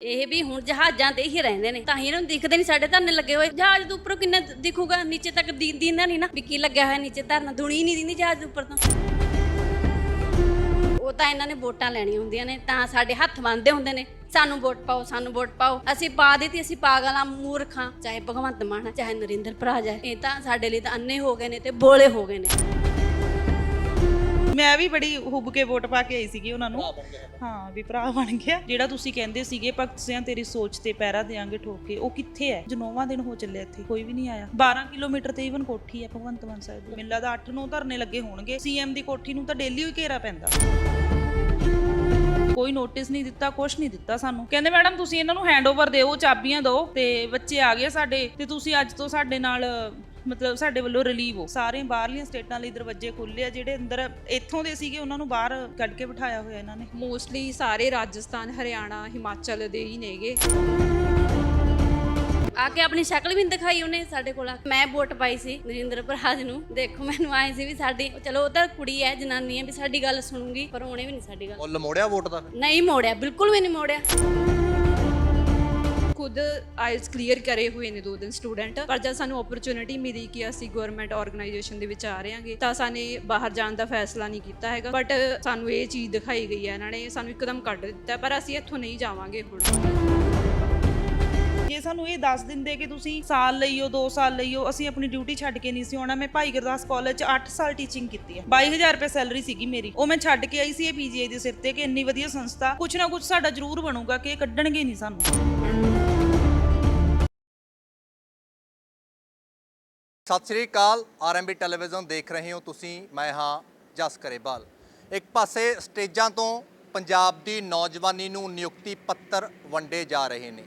ਇਹ ਵੀ ਹੁਣ ਜਹਾਜ਼ਾਂ ਤੇ ਹੀ ਰਹਿੰਦੇ ਨੇ, ਤਾਂ ਹੀ ਇਹਨਾਂ ਨੂੰ ਦਿਖਦੇ ਨਹੀਂ। ਸਾਡੇ ਧਰਨੇ ਲੱਗੇ ਹੋਏ, ਜਹਾਜ਼ ਦੇ ਉੱਪਰੋਂ ਕਿੰਨਾ ਦਿਖੂਗਾ, ਨੀਚੇ ਤੱਕ ਦਿਖਦਾ ਨਹੀਂ ਨਾ ਵੀ ਕੀ ਲੱਗਿਆ ਹੋਇਆ ਨੀਚੇ। ਧਰਨਾ ਦੁਨੀ ਨਹੀਂ ਦਿੰਦੀ ਜਹਾਜ਼ ਦੇ ਉੱਪਰ ਤਾਂ। ਉਹ ਤਾਂ ਇਹਨਾਂ ਨੇ ਵੋਟਾਂ ਲੈਣੀਆਂ ਹੁੰਦੀਆਂ ਨੇ ਤਾਂ ਸਾਡੇ ਹੱਥ ਬੰਨ੍ਹਦੇ ਹੁੰਦੇ ਨੇ, ਸਾਨੂੰ ਵੋਟ ਪਾਓ, ਸਾਨੂੰ ਵੋਟ ਪਾਓ। ਅਸੀਂ ਪਾ ਦਿੱਤੀ, ਅਸੀਂ ਪਾਗਲਾਂ ਮੂਰਖਾਂ, ਚਾਹੇ ਭਗਵੰਤ ਮਾਨ ਚਾਹੇ ਨਰਿੰਦਰ ਭਰਾਜ ਹੈ। ਇਹ ਤਾਂ ਸਾਡੇ ਲਈ ਤਾਂ ਅੰਨੇ ਹੋ ਗਏ ਨੇ ਤੇ ਬੋਲੇ ਹੋ ਗਏ ਨੇ। ਮੈਂ ਵੀ ਬੜੀ ਹੁੱਬ ਕੇ ਵੋਟ ਪਾ ਕੇ ਆਈ ਸੀਗੀ ਉਹਨਾਂ ਨੂੰ। ਹਾਂ ਵੀ ਭਰਾ ਬਣ ਗਿਆ। ਜਿਹੜਾ ਤੁਸੀਂ ਕਹਿੰਦੇ ਸੀਗੇ ਭਗਤ ਸਿੰਘ ਤੇਰੀ ਸੋਚ ਤੇ ਪਹਿਰਾ ਦੇਾਂਗੇ ਠੋਕ ਕੇ, ਉਹ ਕਿੱਥੇ ਹੈ? ਜਨੋਵਾਂ ਦਿਨ ਹੋ ਚੱਲੇ, ਇੱਥੇ ਕੋਈ ਵੀ ਨਹੀਂ ਆਇਆ। 12 ਕਿਲੋਮੀਟਰ ਤੇ ਈਵਨ ਕੋਠੀ ਹੈ ਭਗਵੰਤ ਮਾਨ ਸਾਹਿਬ ਦੀ। ਮੈਨੂੰ ਲੱਗਦਾ 8-9 ਧਰਨੇ ਲੱਗੇ ਹੋਣਗੇ। ਸੀਐਮ ਦੀ ਕੋਠੀ ਨੂੰ ਤਾਂ ਡੇਲੀ ਹੀ ਘੇਰਾ ਪੈਂਦਾ। ਕੋਈ ਨੋਟਿਸ ਨਹੀਂ ਦਿੱਤਾ, ਕੁਛ ਨਹੀਂ ਦਿੱਤਾ ਸਾਨੂੰ। ਕਹਿੰਦੇ ਮੈਡਮ ਤੁਸੀਂ ਇਹਨਾਂ ਨੂੰ ਹੈਂਡਓਵਰ ਦਿਓ, ਚਾਬੀਆਂ ਦਿਓ, ਤੇ ਬੱਚੇ ਆ ਗਏ ਸਾਡੇ ਤੇ ਤੁਸੀਂ ਅੱਜ ਤੋਂ ਸਾਡੇ ਨਾਲ ਮਤਲਬ ਸਾਡੇ ਵੱਲੋਂ ਰਿਲੀਵ ਹੋ। ਸਾਰੇ ਬਾਹਰਲੀਆਂ ਸਟੇਟਾਂ ਲਈ ਦਰਵਾਜ਼ੇ ਖੁੱਲ੍ਹੇ ਆ, ਜਿਹੜੇ ਅੰਦਰ ਇੱਥੋਂ ਦੇ ਸੀਗੇ ਉਹਨਾਂ ਨੂੰ ਬਾਹਰ ਕੱਢ ਕੇ ਬਿਠਾਇਆ ਹੋਇਆ ਇਹਨਾਂ ਨੇ। ਮੋਸਟਲੀ ਸਾਰੇ ਰਾਜਸਥਾਨ, ਹਰਿਆਣਾ, ਹਿਮਾਚਲ ਦੇ ਹੀ ਨੇਗੇ। ਆ ਕੇ ਆਪਣੀ ਸ਼ਕਲ ਵੀ ਦਿਖਾਈ ਉਹਨੇ ਸਾਡੇ ਕੋਲ। ਮੈਂ ਵੋਟ ਪਾਈ ਸੀ ਨਰਿੰਦਰ ਭਰਾਜ ਨੂੰ। ਦੇਖੋ ਮੈਨੂੰ ਆਏ ਸੀ ਵੀ ਸਾਡੀ, ਚਲੋ ਉਹ ਤਾਂ ਕੁੜੀ ਹੈ, ਜਨਾਨੀ ਹੈ, ਵੀ ਸਾਡੀ ਗੱਲ ਸੁਣੂਗੀ, ਪਰ ਉਹਨੇ ਵੀ ਨਹੀਂ ਸਾਡੀ ਗੱਲ। ਮੁੱਲ ਮੋੜਿਆ ਵੋਟ ਦਾ? ਨਹੀਂ ਮੋੜਿਆ, ਬਿਲਕੁਲ ਵੀ ਨਹੀਂ ਮੋੜਿਆ। ਖੁਦ ਆਇਲਸ ਕਲੀਅਰ ਕਰੇ ਹੋਏ ਨੇ 2 ਦਿਨ ਸਟੂਡੈਂਟ, ਪਰ ਜਦ ਸਾਨੂੰ ਓਪਰਚੁਨਿਟੀ ਮਿਲੀ ਕਿ ਅਸੀਂ ਗਵਰਨਮੈਂਟ ਆਰਗੇਨਾਈਜੇਸ਼ਨ ਦੇ ਵਿੱਚ ਆ ਰਹੇ ਹਾਂਗੇ ਤਾਂ ਸਾਨੇ ਬਾਹਰ ਜਾਣ ਦਾ ਫੈਸਲਾ ਨਹੀਂ ਕੀਤਾ ਹੈਗਾ। ਬਟ ਸਾਨੂੰ ਇਹ ਚੀਜ਼ ਦਿਖਾਈ ਗਈ ਹੈ, ਇਹਨਾਂ ਨੇ ਸਾਨੂੰ ਇੱਕਦਮ ਕੱਢ ਦਿੱਤਾ, ਪਰ ਅਸੀਂ ਇੱਥੋਂ ਨਹੀਂ ਜਾਵਾਂਗੇ ਹੁਣ। ਜੇ ਸਾਨੂੰ ਇਹ ਦੱਸ ਦਿੰਦੇ ਕਿ ਤੁਸੀਂ ਸਾਲ ਲਈਓ, 2 ਸਾਲ ਲਈਓ, ਅਸੀਂ ਆਪਣੀ ਡਿਊਟੀ ਛੱਡ ਕੇ ਨਹੀਂ ਸੀ ਆਉਣਾ। ਮੈਂ ਭਾਈ ਗੁਰਦਾਸ ਕਾਲਜ 'ਚ 8 ਸਾਲ ਟੀਚਿੰਗ ਕੀਤੀ ਹੈ। 22,000 ਰੁਪਏ ਸੈਲਰੀ ਸੀਗੀ ਮੇਰੀ, ਉਹ ਮੈਂ ਛੱਡ ਕੇ ਆਈ ਸੀ ਇਹ ਪੀਜੀਆਈ ਦੇ ਸਿਰ ਤੇ ਕਿ ਇੰਨੀ ਵਧੀਆ ਸੰਸਥਾ, ਕੁਛ ਨਾ ਕੁਛ ਸਾਡਾ ਜ਼ਰੂਰ ਬਣੂਗਾ ਕਿ ਇਹ ਕੱਢਣਗੇ ਨਹੀਂ ਸਾਨੂੰ। ਸਤਿ ਸ਼੍ਰੀ ਅਕਾਲ, ਆਰਐਮਬੀ ਟੈਲੀਵਿਜ਼ਨ ਦੇਖ ਰਹੇ ਹੋ ਤੁਸੀਂ। ਮੈਂ ਹਾਂ ਜਸ ਕਰੇਵਾਲ। ਇੱਕ ਪਾਸੇ ਸਟੇਜਾਂ ਤੋਂ ਪੰਜਾਬ ਦੀ ਨੌਜਵਾਨੀ ਨੂੰ ਨਿਯੁਕਤੀ ਪੱਤਰ ਵੰਡੇ ਜਾ ਰਹੇ ਨੇ,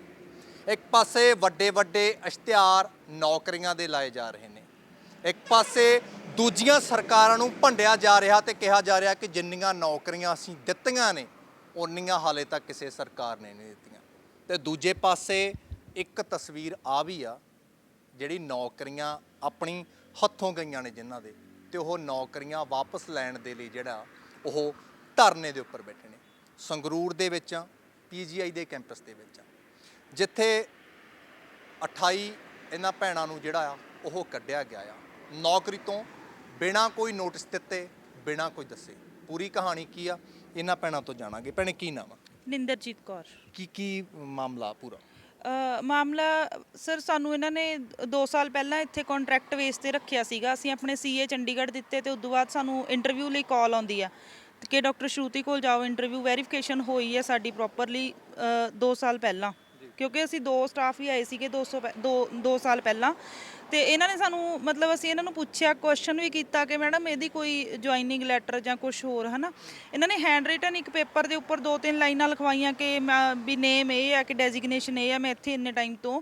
ਇੱਕ ਪਾਸੇ ਵੱਡੇ ਵੱਡੇ ਇਸ਼ਤਿਹਾਰ ਨੌਕਰੀਆਂ ਦੇ ਲਾਏ ਜਾ ਰਹੇ ਨੇ, ਇੱਕ ਪਾਸੇ ਦੂਜੀਆਂ ਸਰਕਾਰਾਂ ਨੂੰ ਭੰਡਿਆ ਜਾ ਰਿਹਾ ਤੇ ਕਿਹਾ ਜਾ ਰਿਹਾ ਕਿ ਜਿੰਨੀਆਂ ਨੌਕਰੀਆਂ ਅਸੀਂ ਦਿੱਤੀਆਂ ਨੇ ਉਨੀਆਂ ਹਾਲੇ ਤੱਕ ਕਿਸੇ ਸਰਕਾਰ ਨੇ ਨਹੀਂ ਦਿੱਤੀਆਂ। ਤੇ ਦੂਜੇ ਪਾਸੇ ਇੱਕ ਤਸਵੀਰ ਆ ਵੀ ਆ, ਜਿਹੜੀ ਨੌਕਰੀਆਂ ਆਪਣੀ ਹੱਥੋਂ ਗਈਆਂ ਨੇ ਜਿਨ੍ਹਾਂ ਦੇ, ਤੇ ਉਹ ਨੌਕਰੀਆਂ ਵਾਪਸ ਲੈਣ ਦੇ ਲਈ ਜਿਹੜਾ ਉਹ ਧਰਨੇ ਦੇ ਉੱਪਰ ਬੈਠੇ ਨੇ। ਸੰਗਰੂਰ ਦੇ ਵਿੱਚ ਪੀਜੀਆਈ ਦੇ ਕੈਂਪਸ ਦੇ ਵਿੱਚ, ਜਿੱਥੇ 28 ਇਹਨਾਂ ਭੈਣਾਂ ਨੂੰ ਜਿਹੜਾ ਆ ਉਹ ਕੱਢਿਆ ਗਿਆ ਆ ਨੌਕਰੀ ਤੋਂ, ਬਿਨਾਂ ਕੋਈ ਨੋਟਿਸ ਦਿੱਤੇ, ਬਿਨਾਂ ਕੋਈ ਦੱਸੇ। ਪੂਰੀ ਕਹਾਣੀ ਕੀ ਆ ਇਹਨਾਂ ਭੈਣਾਂ ਤੋਂ ਜਾਣਾਂਗੇ। ਭੈਣੇ ਕੀ ਨਾਮ ਆ? ਨਿੰਦਰਜੀਤ ਕੌਰ। ਕੀ ਮਾਮਲਾ ਪੂਰਾ? ਮਾਮਲਾ ਸਰ, ਸਾਨੂੰ ਇਹਨਾਂ ਨੇ 2 ਸਾਲ ਪਹਿਲਾਂ ਇੱਥੇ ਕੰਟਰੈਕਟ ਬੇਸ ਤੇ ਰੱਖਿਆ ਸੀਗਾ। ਅਸੀਂ ਆਪਣੇ ਸੀਏ ਚੰਡੀਗੜ੍ਹ ਦਿੱਤੇ ਤੇ ਉਸ ਤੋਂ ਬਾਅਦ ਸਾਨੂੰ ਇੰਟਰਵਿਊ ਲਈ ਕਾਲ ਆਉਂਦੀ ਆ ਕਿ ਡਾਕਟਰ ਸ਼ਰੂਤੀ ਕੋਲ ਜਾਓ, ਇੰਟਰਵਿਊ ਵੈਰੀਫਿਕੇਸ਼ਨ ਹੋਈ ਹੈ ਸਾਡੀ ਪ੍ਰੋਪਰਲੀ 2 ਸਾਲ ਪਹਿਲਾਂ, ਕਿਉਂਕਿ ਅਸੀਂ 2 ਸਟਾਫ ਹੀ ਆਏ ਸੀਗੇ 2 ਸਾਲ ਪਹਿਲਾਂ। ਤੇ ਇਹਨਾਂ ਨੇ ਸਾਨੂੰ ਮਤਲਬ ਅਸੀਂ ਇਹਨਾਂ ਨੂੰ ਪੁੱਛਿਆ, ਕੁਐਸਚਨ ਵੀ ਕੀਤਾ ਕਿ ਮੈਡਮ ਇਹਦੀ ਕੋਈ ਜੁਆਇਨਿੰਗ ਲੈਟਰ ਜਾਂ ਕੁਝ ਹੋਰ ਹੈ ਨਾ। ਇਹਨਾਂ ਨੇ ਹੈਂਡ ਰਿਟਨ ਇੱਕ ਪੇਪਰ ਦੇ ਉੱਪਰ 2-3 ਲਾਈਨਾਂ ਲਿਖਵਾਈਆਂ ਕਿ ਵੀ ਨੇਮ ਇਹ ਹੈ, ਕਿ ਡੈਜ਼ਿਗਨੇਸ਼ਨ ਇਹ ਹੈ, ਮੈਂ ਇੱਥੇ ਇੰਨੇ ਟਾਈਮ ਤੋਂ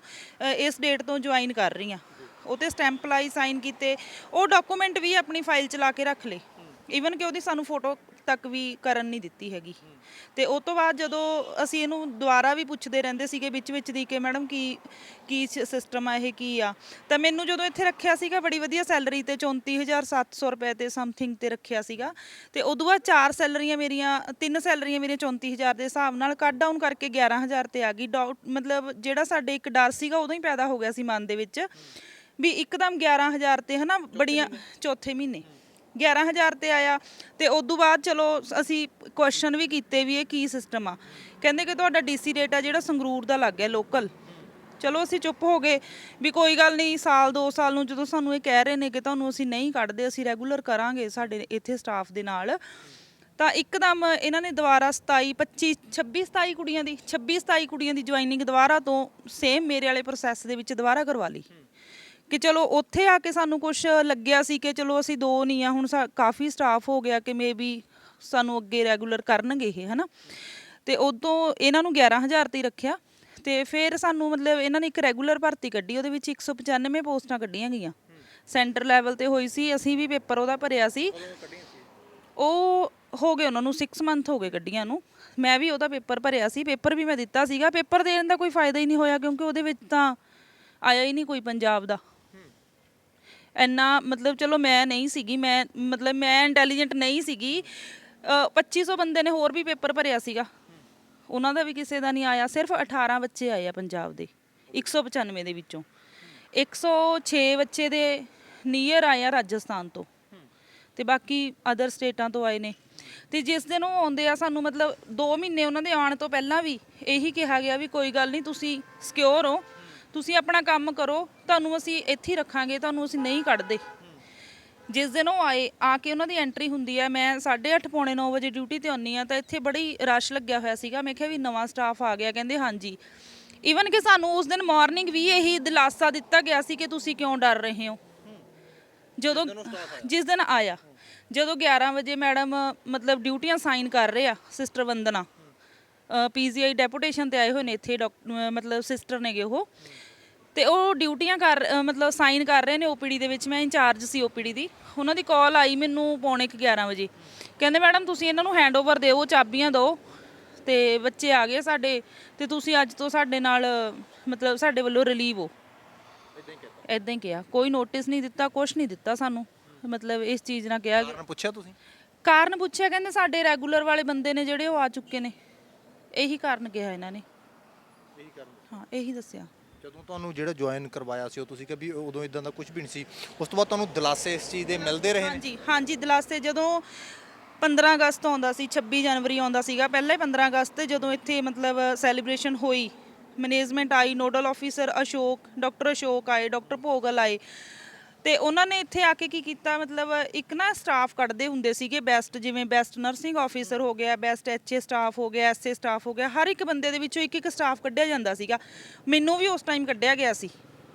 ਇਸ ਡੇਟ ਤੋਂ ਜੁਆਇਨ ਕਰ ਰਹੀ ਹਾਂ। ਉਹ 'ਤੇ ਸਟੈਂਪ ਲਾਈ, ਸਾਈਨ ਕੀਤੇ। ਉਹ ਡਾਕੂਮੈਂਟ ਵੀ ਆਪਣੀ ਫਾਈਲ 'ਚ ਲਾ ਕੇ ਰੱਖ ਲਏ, ਈਵਨ ਕਿ ਉਹਦੀ ਸਾਨੂੰ ਫੋਟੋ ਤੱਕ ਵੀ ਕਰਨ ਨਹੀਂ ਦਿੱਤੀ ਹੈਗੀ। ਤੇ ਉਸ ਤੋਂ ਬਾਅਦ ਜਦੋਂ ਅਸੀਂ ਇਹਨੂੰ ਦੁਬਾਰਾ ਵੀ ਪੁੱਛਦੇ ਰਹਿੰਦੇ ਸੀਗੇ ਵਿੱਚ ਦੀ ਕਿ ਮੈਡਮ ਕੀ ਸਿਸਟਮ ਆ, ਇਹ ਕੀ ਆ। ਤਾਂ ਮੈਨੂੰ ਜਦੋਂ ਇੱਥੇ ਰੱਖਿਆ ਸੀਗਾ ਬੜੀ ਵਧੀਆ ਸੈਲਰੀ ਤੇ 34,700 ਰੁਪਏ ਤੇ ਸਮਥਿੰਗ ਤੇ ਰੱਖਿਆ ਸੀਗਾ। ਤੇ ਉਦੋਂ ਬਾਅਦ 3 ਸੈਲਰੀਆਂ ਮੇਰੀਆਂ 34,000 ਦੇ ਹਿਸਾਬ ਨਾਲ ਕੱਟ ਡਾਊਨ ਕਰਕੇ 11,000 ਤੇ ਆ ਗਈ। ਮਤਲਬ ਜਿਹੜਾ ਸਾਡੇ ਇੱਕ ਡਰ ਸੀਗਾ ਉਦੋਂ ਹੀ ਪੈਦਾ ਹੋ ਗਿਆ ਸੀ ਮਨ ਦੇ ਵਿੱਚ ਵੀ ਇੱਕਦਮ 11,000 ਤੇ, ਹੈ ਨਾ, ਬੜੀਆਂ, ਚੌਥੇ ਮਹੀਨੇ 11,000 ਤੇ ਆਇਆ। ਤੇ ਉਦੋਂ ਬਾਅਦ ਚਲੋ ਅਸੀਂ ਕੁਐਸਚਨ ਵੀ ਕੀਤੇ ਵੀ ਇਹ ਕੀ ਸਿਸਟਮ ਆ। ਕਹਿੰਦੇ ਕਿ ਤੁਹਾਡਾ ਡੀਸੀ ਰੇਟ ਆ ਜਿਹੜਾ ਸੰਗਰੂਰ ਦਾ ਲੱਗ ਗਿਆ ਲੋਕਲ। ਚਲੋ ਅਸੀਂ ਚੁੱਪ ਹੋ ਗਏ ਵੀ ਕੋਈ ਗੱਲ ਨਹੀਂ, ਸਾਲ 2 ਸਾਲ ਨੂੰ ਜਦੋਂ ਸਾਨੂੰ ਇਹ ਕਹਿ ਰਹੇ ਨੇ ਕਿ ਤੁਹਾਨੂੰ ਅਸੀਂ ਨਹੀਂ ਕੱਢਦੇ, ਅਸੀਂ ਰੈਗੂਲਰ ਕਰਾਂਗੇ ਸਾਡੇ ਇੱਥੇ ਸਟਾਫ ਦੇ ਨਾਲ, ਤਾਂ ਇੱਕਦਮ ਇਹਨਾਂ ਨੇ ਦੁਬਾਰਾ 26-27 ਕੁੜੀਆਂ ਦੀ ਜੁਆਇਨਿੰਗ ਦੁਬਾਰਾ ਤੋਂ ਸੇਮ ਮੇਰੇ ਵਾਲੇ ਪ੍ਰੋਸੈਸ ਦੇ ਵਿੱਚ ਦੁਬਾਰਾ ਕਰਵਾ ਲਈ। ਕਿ ਚਲੋ ਉੱਥੇ ਆ ਕੇ ਸਾਨੂੰ ਕੁਛ ਲੱਗਿਆ ਸੀ ਕਿ ਚਲੋ ਅਸੀਂ 2 ਨਹੀਂ ਆ, ਹੁਣ ਕਾਫੀ ਸਟਾਫ ਹੋ ਗਿਆ ਕਿ ਮੇਬੀ ਸਾਨੂੰ ਅੱਗੇ ਰੈਗੂਲਰ ਕਰਨਗੇ ਇਹ, ਹੈ ਨਾ। ਤੇ ਉਦੋਂ ਇਹਨਾਂ ਨੂੰ 11,000 ਤੇ ਰੱਖਿਆ। ਤੇ ਫਿਰ ਸਾਨੂੰ ਮਤਲਬ ਇਹਨਾਂ ਨੇ ਇੱਕ ਰੈਗੂਲਰ ਭਰਤੀ ਕੱਢੀ, ਉਹਦੇ ਵਿੱਚ 195 ਪੋਸਟਾਂ ਕੱਢੀਆਂ ਗਈਆਂ, ਸੈਂਟਰ ਲੈਵਲ ਤੇ ਹੋਈ ਸੀ। ਅਸੀਂ ਵੀ ਪੇਪਰ ਉਹਦਾ ਭਰਿਆ ਸੀ। ਉਹ ਹੋ ਗਏ ਉਹਨਾਂ ਨੂੰ 6 ਮੰਥ ਹੋ ਗਏ ਕੱਢੀਆਂ ਨੂੰ। ਮੈਂ ਵੀ ਉਹਦਾ ਪੇਪਰ ਭਰਿਆ ਸੀ, ਪੇਪਰ ਵੀ ਮੈਂ ਦਿੱਤਾ ਸੀਗਾ। ਪੇਪਰ ਦੇਣ ਦਾ ਕੋਈ ਫਾਇਦਾ ਹੀ ਨਹੀਂ ਹੋਇਆ ਕਿਉਂਕਿ ਉਹਦੇ ਵਿੱਚ ਤਾਂ ਆਇਆ ਹੀ ਨਹੀਂ ਕੋਈ ਪੰਜਾਬ ਦਾ ਇੰਨਾ। ਮਤਲਬ ਚਲੋ ਮੈਂ ਨਹੀਂ ਸੀਗੀ, ਮੈਂ ਇੰਟੈਲੀਜੈਂਟ ਨਹੀਂ ਸੀਗੀ। 2500 ਬੰਦੇ ਨੇ ਹੋਰ ਵੀ ਪੇਪਰ ਭਰਿਆ ਸੀਗਾ, ਉਹਨਾਂ ਦਾ ਵੀ ਕਿਸੇ ਦਾ ਨਹੀਂ ਆਇਆ। ਸਿਰਫ 18 ਬੱਚੇ ਆਏ ਆ ਪੰਜਾਬ ਦੇ 195 ਦੇ ਵਿੱਚੋਂ। 106 ਬੱਚੇ ਦੇ ਨੀਅਰ ਆਏ ਆ ਰਾਜਸਥਾਨ ਤੋਂ ਤੇ ਬਾਕੀ ਅਦਰ ਸਟੇਟਾਂ ਤੋਂ ਆਏ ਨੇ। ਤੇ ਜਿਸ ਦਿਨ ਉਹ ਆਉਂਦੇ ਆ ਸਾਨੂੰ ਮਤਲਬ 2 ਮਹੀਨੇ ਉਹਨਾਂ ਦੇ ਆਉਣ ਤੋਂ ਪਹਿਲਾਂ ਵੀ ਇਹੀ ਕਿਹਾ ਗਿਆ ਵੀ ਕੋਈ ਗੱਲ ਨਹੀਂ, ਤੁਸੀਂ ਸਿਕਿਉਰ ਹੋ, ਤੁਸੀਂ ਆਪਣਾ ਕੰਮ ਕਰੋ, ਤੁਹਾਨੂੰ ਅਸੀਂ ਇੱਥੇ ਹੀ ਰੱਖਾਂਗੇ, ਤੁਹਾਨੂੰ ਅਸੀਂ ਨਹੀਂ ਕੱਢਦੇ। ਜਿਸ ਦਿਨ ਉਹ ਆਏ ਆ ਕੇ ਉਹਨਾਂ ਦੀ ਐਂਟਰੀ ਹੁੰਦੀ ਹੈ, ਮੈਂ 8:30 ਪੌਣੇ 9 ਵਜੇ ਡਿਊਟੀ ਤੇ ਆਉਂਦੀ ਆ ਤਾਂ ਇੱਥੇ ਬੜੀ ਰਸ਼ ਲੱਗਿਆ ਹੋਇਆ ਸੀਗਾ। ਮੈਂ ਕਿਹਾ ਵੀ ਨਵਾਂ ਸਟਾਫ ਆ ਗਿਆ, ਕਹਿੰਦੇ ਹਾਂਜੀ। ਈਵਨ ਕਿ ਸਾਨੂੰ ਉਸ ਦਿਨ ਮਾਰਨਿੰਗ ਵੀ ਇਹੀ ਦਿਲਾਸਾ ਦਿੱਤਾ ਗਿਆ ਸੀ ਕਿ ਤੁਸੀਂ ਕਿਉਂ ਡਰ ਰਹੇ ਹੋ। ਜਦੋਂ ਜਿਸ ਦਿਨ ਆਇਆ, ਜਦੋਂ 11 ਵਜੇ ਮੈਡਮ ਮਤਲਬ ਡਿਊਟੀਆਂ ਸਾਈਨ ਕਰ ਰਹੇ ਆ, ਸਿਸਟਰ ਵੰਦਨਾ ਪੀਜੀਆਈ ਡੈਪੂਟੇਸ਼ਨ ਤੇ ਆਏ ਹੋਏ ਨੇ ਇੱਥੇ, ਮਤਲਬ ਸਿਸਟਰ ਨੇਗੇ ਉਹ, ਤੇ ਉਹ ਡਿਊਟੀਆਂ ਮਤਲਬ ਸਾਈਨ ਕਰ ਰਹੇ ਨੇ ਓਪੀਡੀ ਦੇ ਵਿੱਚ। ਮੈਂ ਇੰਚਾਰਜ ਸੀ ਓਪੀਡੀ ਦੀ। ਉਹਨਾਂ ਦੀ ਕਾਲ ਆਈ ਮੈਨੂੰ ਪੌਣੇ 11 ਵਜੇ, ਕਹਿੰਦੇ ਮੈਡਮ ਤੁਸੀਂ ਇਹਨਾਂ ਨੂੰ ਹੈਂਡਓਵਰ ਦਿਓ, ਚਾਬੀਆਂ ਦਿਓ, ਤੇ ਬੱਚੇ ਆ ਗਏ ਸਾਡੇ, ਤੇ ਤੁਸੀਂ ਅੱਜ ਤੋਂ ਸਾਡੇ ਨਾਲ ਮਤਲਬ ਸਾਡੇ ਵੱਲੋਂ ਰਿਲੀਵ ਹੋ। ਇਦਾਂ ਹੀ ਕਿਹਾ, ਕੋਈ ਨੋਟਿਸ ਨਹੀਂ ਦਿੱਤਾ, ਕੁਛ ਨਹੀਂ ਦਿੱਤਾ ਸਾਨੂੰ, ਮਤਲਬ ਇਸ ਚੀਜ਼ ਨਾਲ ਕਿਹਾ। ਕਾਰਨ ਪੁੱਛਿਆ ਤੁਸੀਂ? ਕਾਰਨ ਪੁੱਛਿਆ, ਕਹਿੰਦੇ ਸਾਡੇ ਰੈਗੂਲਰ ਵਾਲੇ ਬੰਦੇ ਨੇ ਜਿਹੜੇ ਉਹ ਆ ਚੁੱਕੇ ਨੇ, ਇਹੀ ਕਾਰਨ ਕਿਹਾ ਇਹਨਾਂ ਨੇ। ਇਹੀ ਕਾਰਨ? ਹਾਂ, ਇਹੀ ਦੱਸਿਆ। ਜਦੋਂ ਤੁਹਾਨੂੰ ਜਿਹੜਾ ਜੁਆਇਨ ਕਰਵਾਇਆ ਸੀ ਉਹ ਤੁਸੀਂ ਕਿਹਾ ਵੀ ਉਦੋਂ ਇਦਾਂ ਦਾ ਕੁਝ ਵੀ ਨਹੀਂ ਸੀ, ਉਸ ਤੋਂ ਬਾਅਦ ਤੁਹਾਨੂੰ ਦਿਲਾਸੇ ਇਸ ਚੀਜ਼ ਦੇ ਮਿਲਦੇ ਰਹੇ ਨੇ? ਹਾਂਜੀ ਹਾਂਜੀ, ਦਿਲਾਸੇ ਜਦੋਂ 15 ਅਗਸਤ ਆਉਂਦਾ ਸੀ, 26 ਜਨਵਰੀ ਆਉਂਦਾ ਸੀਗਾ, ਪਹਿਲਾਂ ਹੀ 15 ਅਗਸਤ ਤੇ ਜਦੋਂ ਇੱਥੇ ਮਤਲਬ ਸੈਲੀਬ੍ਰੇਸ਼ਨ ਹੋਈ, ਮੈਨੇਜਮੈਂਟ ਆਈ, nodal officer Ashok, doctor Ashok ਆਏ, ਡਾਕਟਰ ਭੋਗਲ ਆਏ, ਤੇ ਉਹਨਾਂ ਨੇ ਇੱਥੇ ਆ ਕੇ ਕੀ ਕੀਤਾ, ਮਤਲਬ ਇੱਕ ਨਾ ਸਟਾਫ ਕੱਢਦੇ ਹੁੰਦੇ ਸੀਗੇ ਬੈਸਟ, ਜਿਵੇਂ ਬੈਸਟ ਨਰਸਿੰਗ ਆਫੀਸਰ ਹੋ ਗਿਆ, ਬੈਸਟ ਐਚਏ ਸਟਾਫ ਹੋ ਗਿਆ, ਐਸਏ ਸਟਾਫ ਹੋ ਗਿਆ, ਹਰ ਇੱਕ ਬੰਦੇ ਦੇ ਵਿੱਚੋਂ ਇੱਕ ਸਟਾਫ ਕੱਢਿਆ ਜਾਂਦਾ ਸੀਗਾ। ਮੈਨੂੰ ਵੀ ਉਸ ਟਾਈਮ ਕੱਢਿਆ ਗਿਆ ਸੀ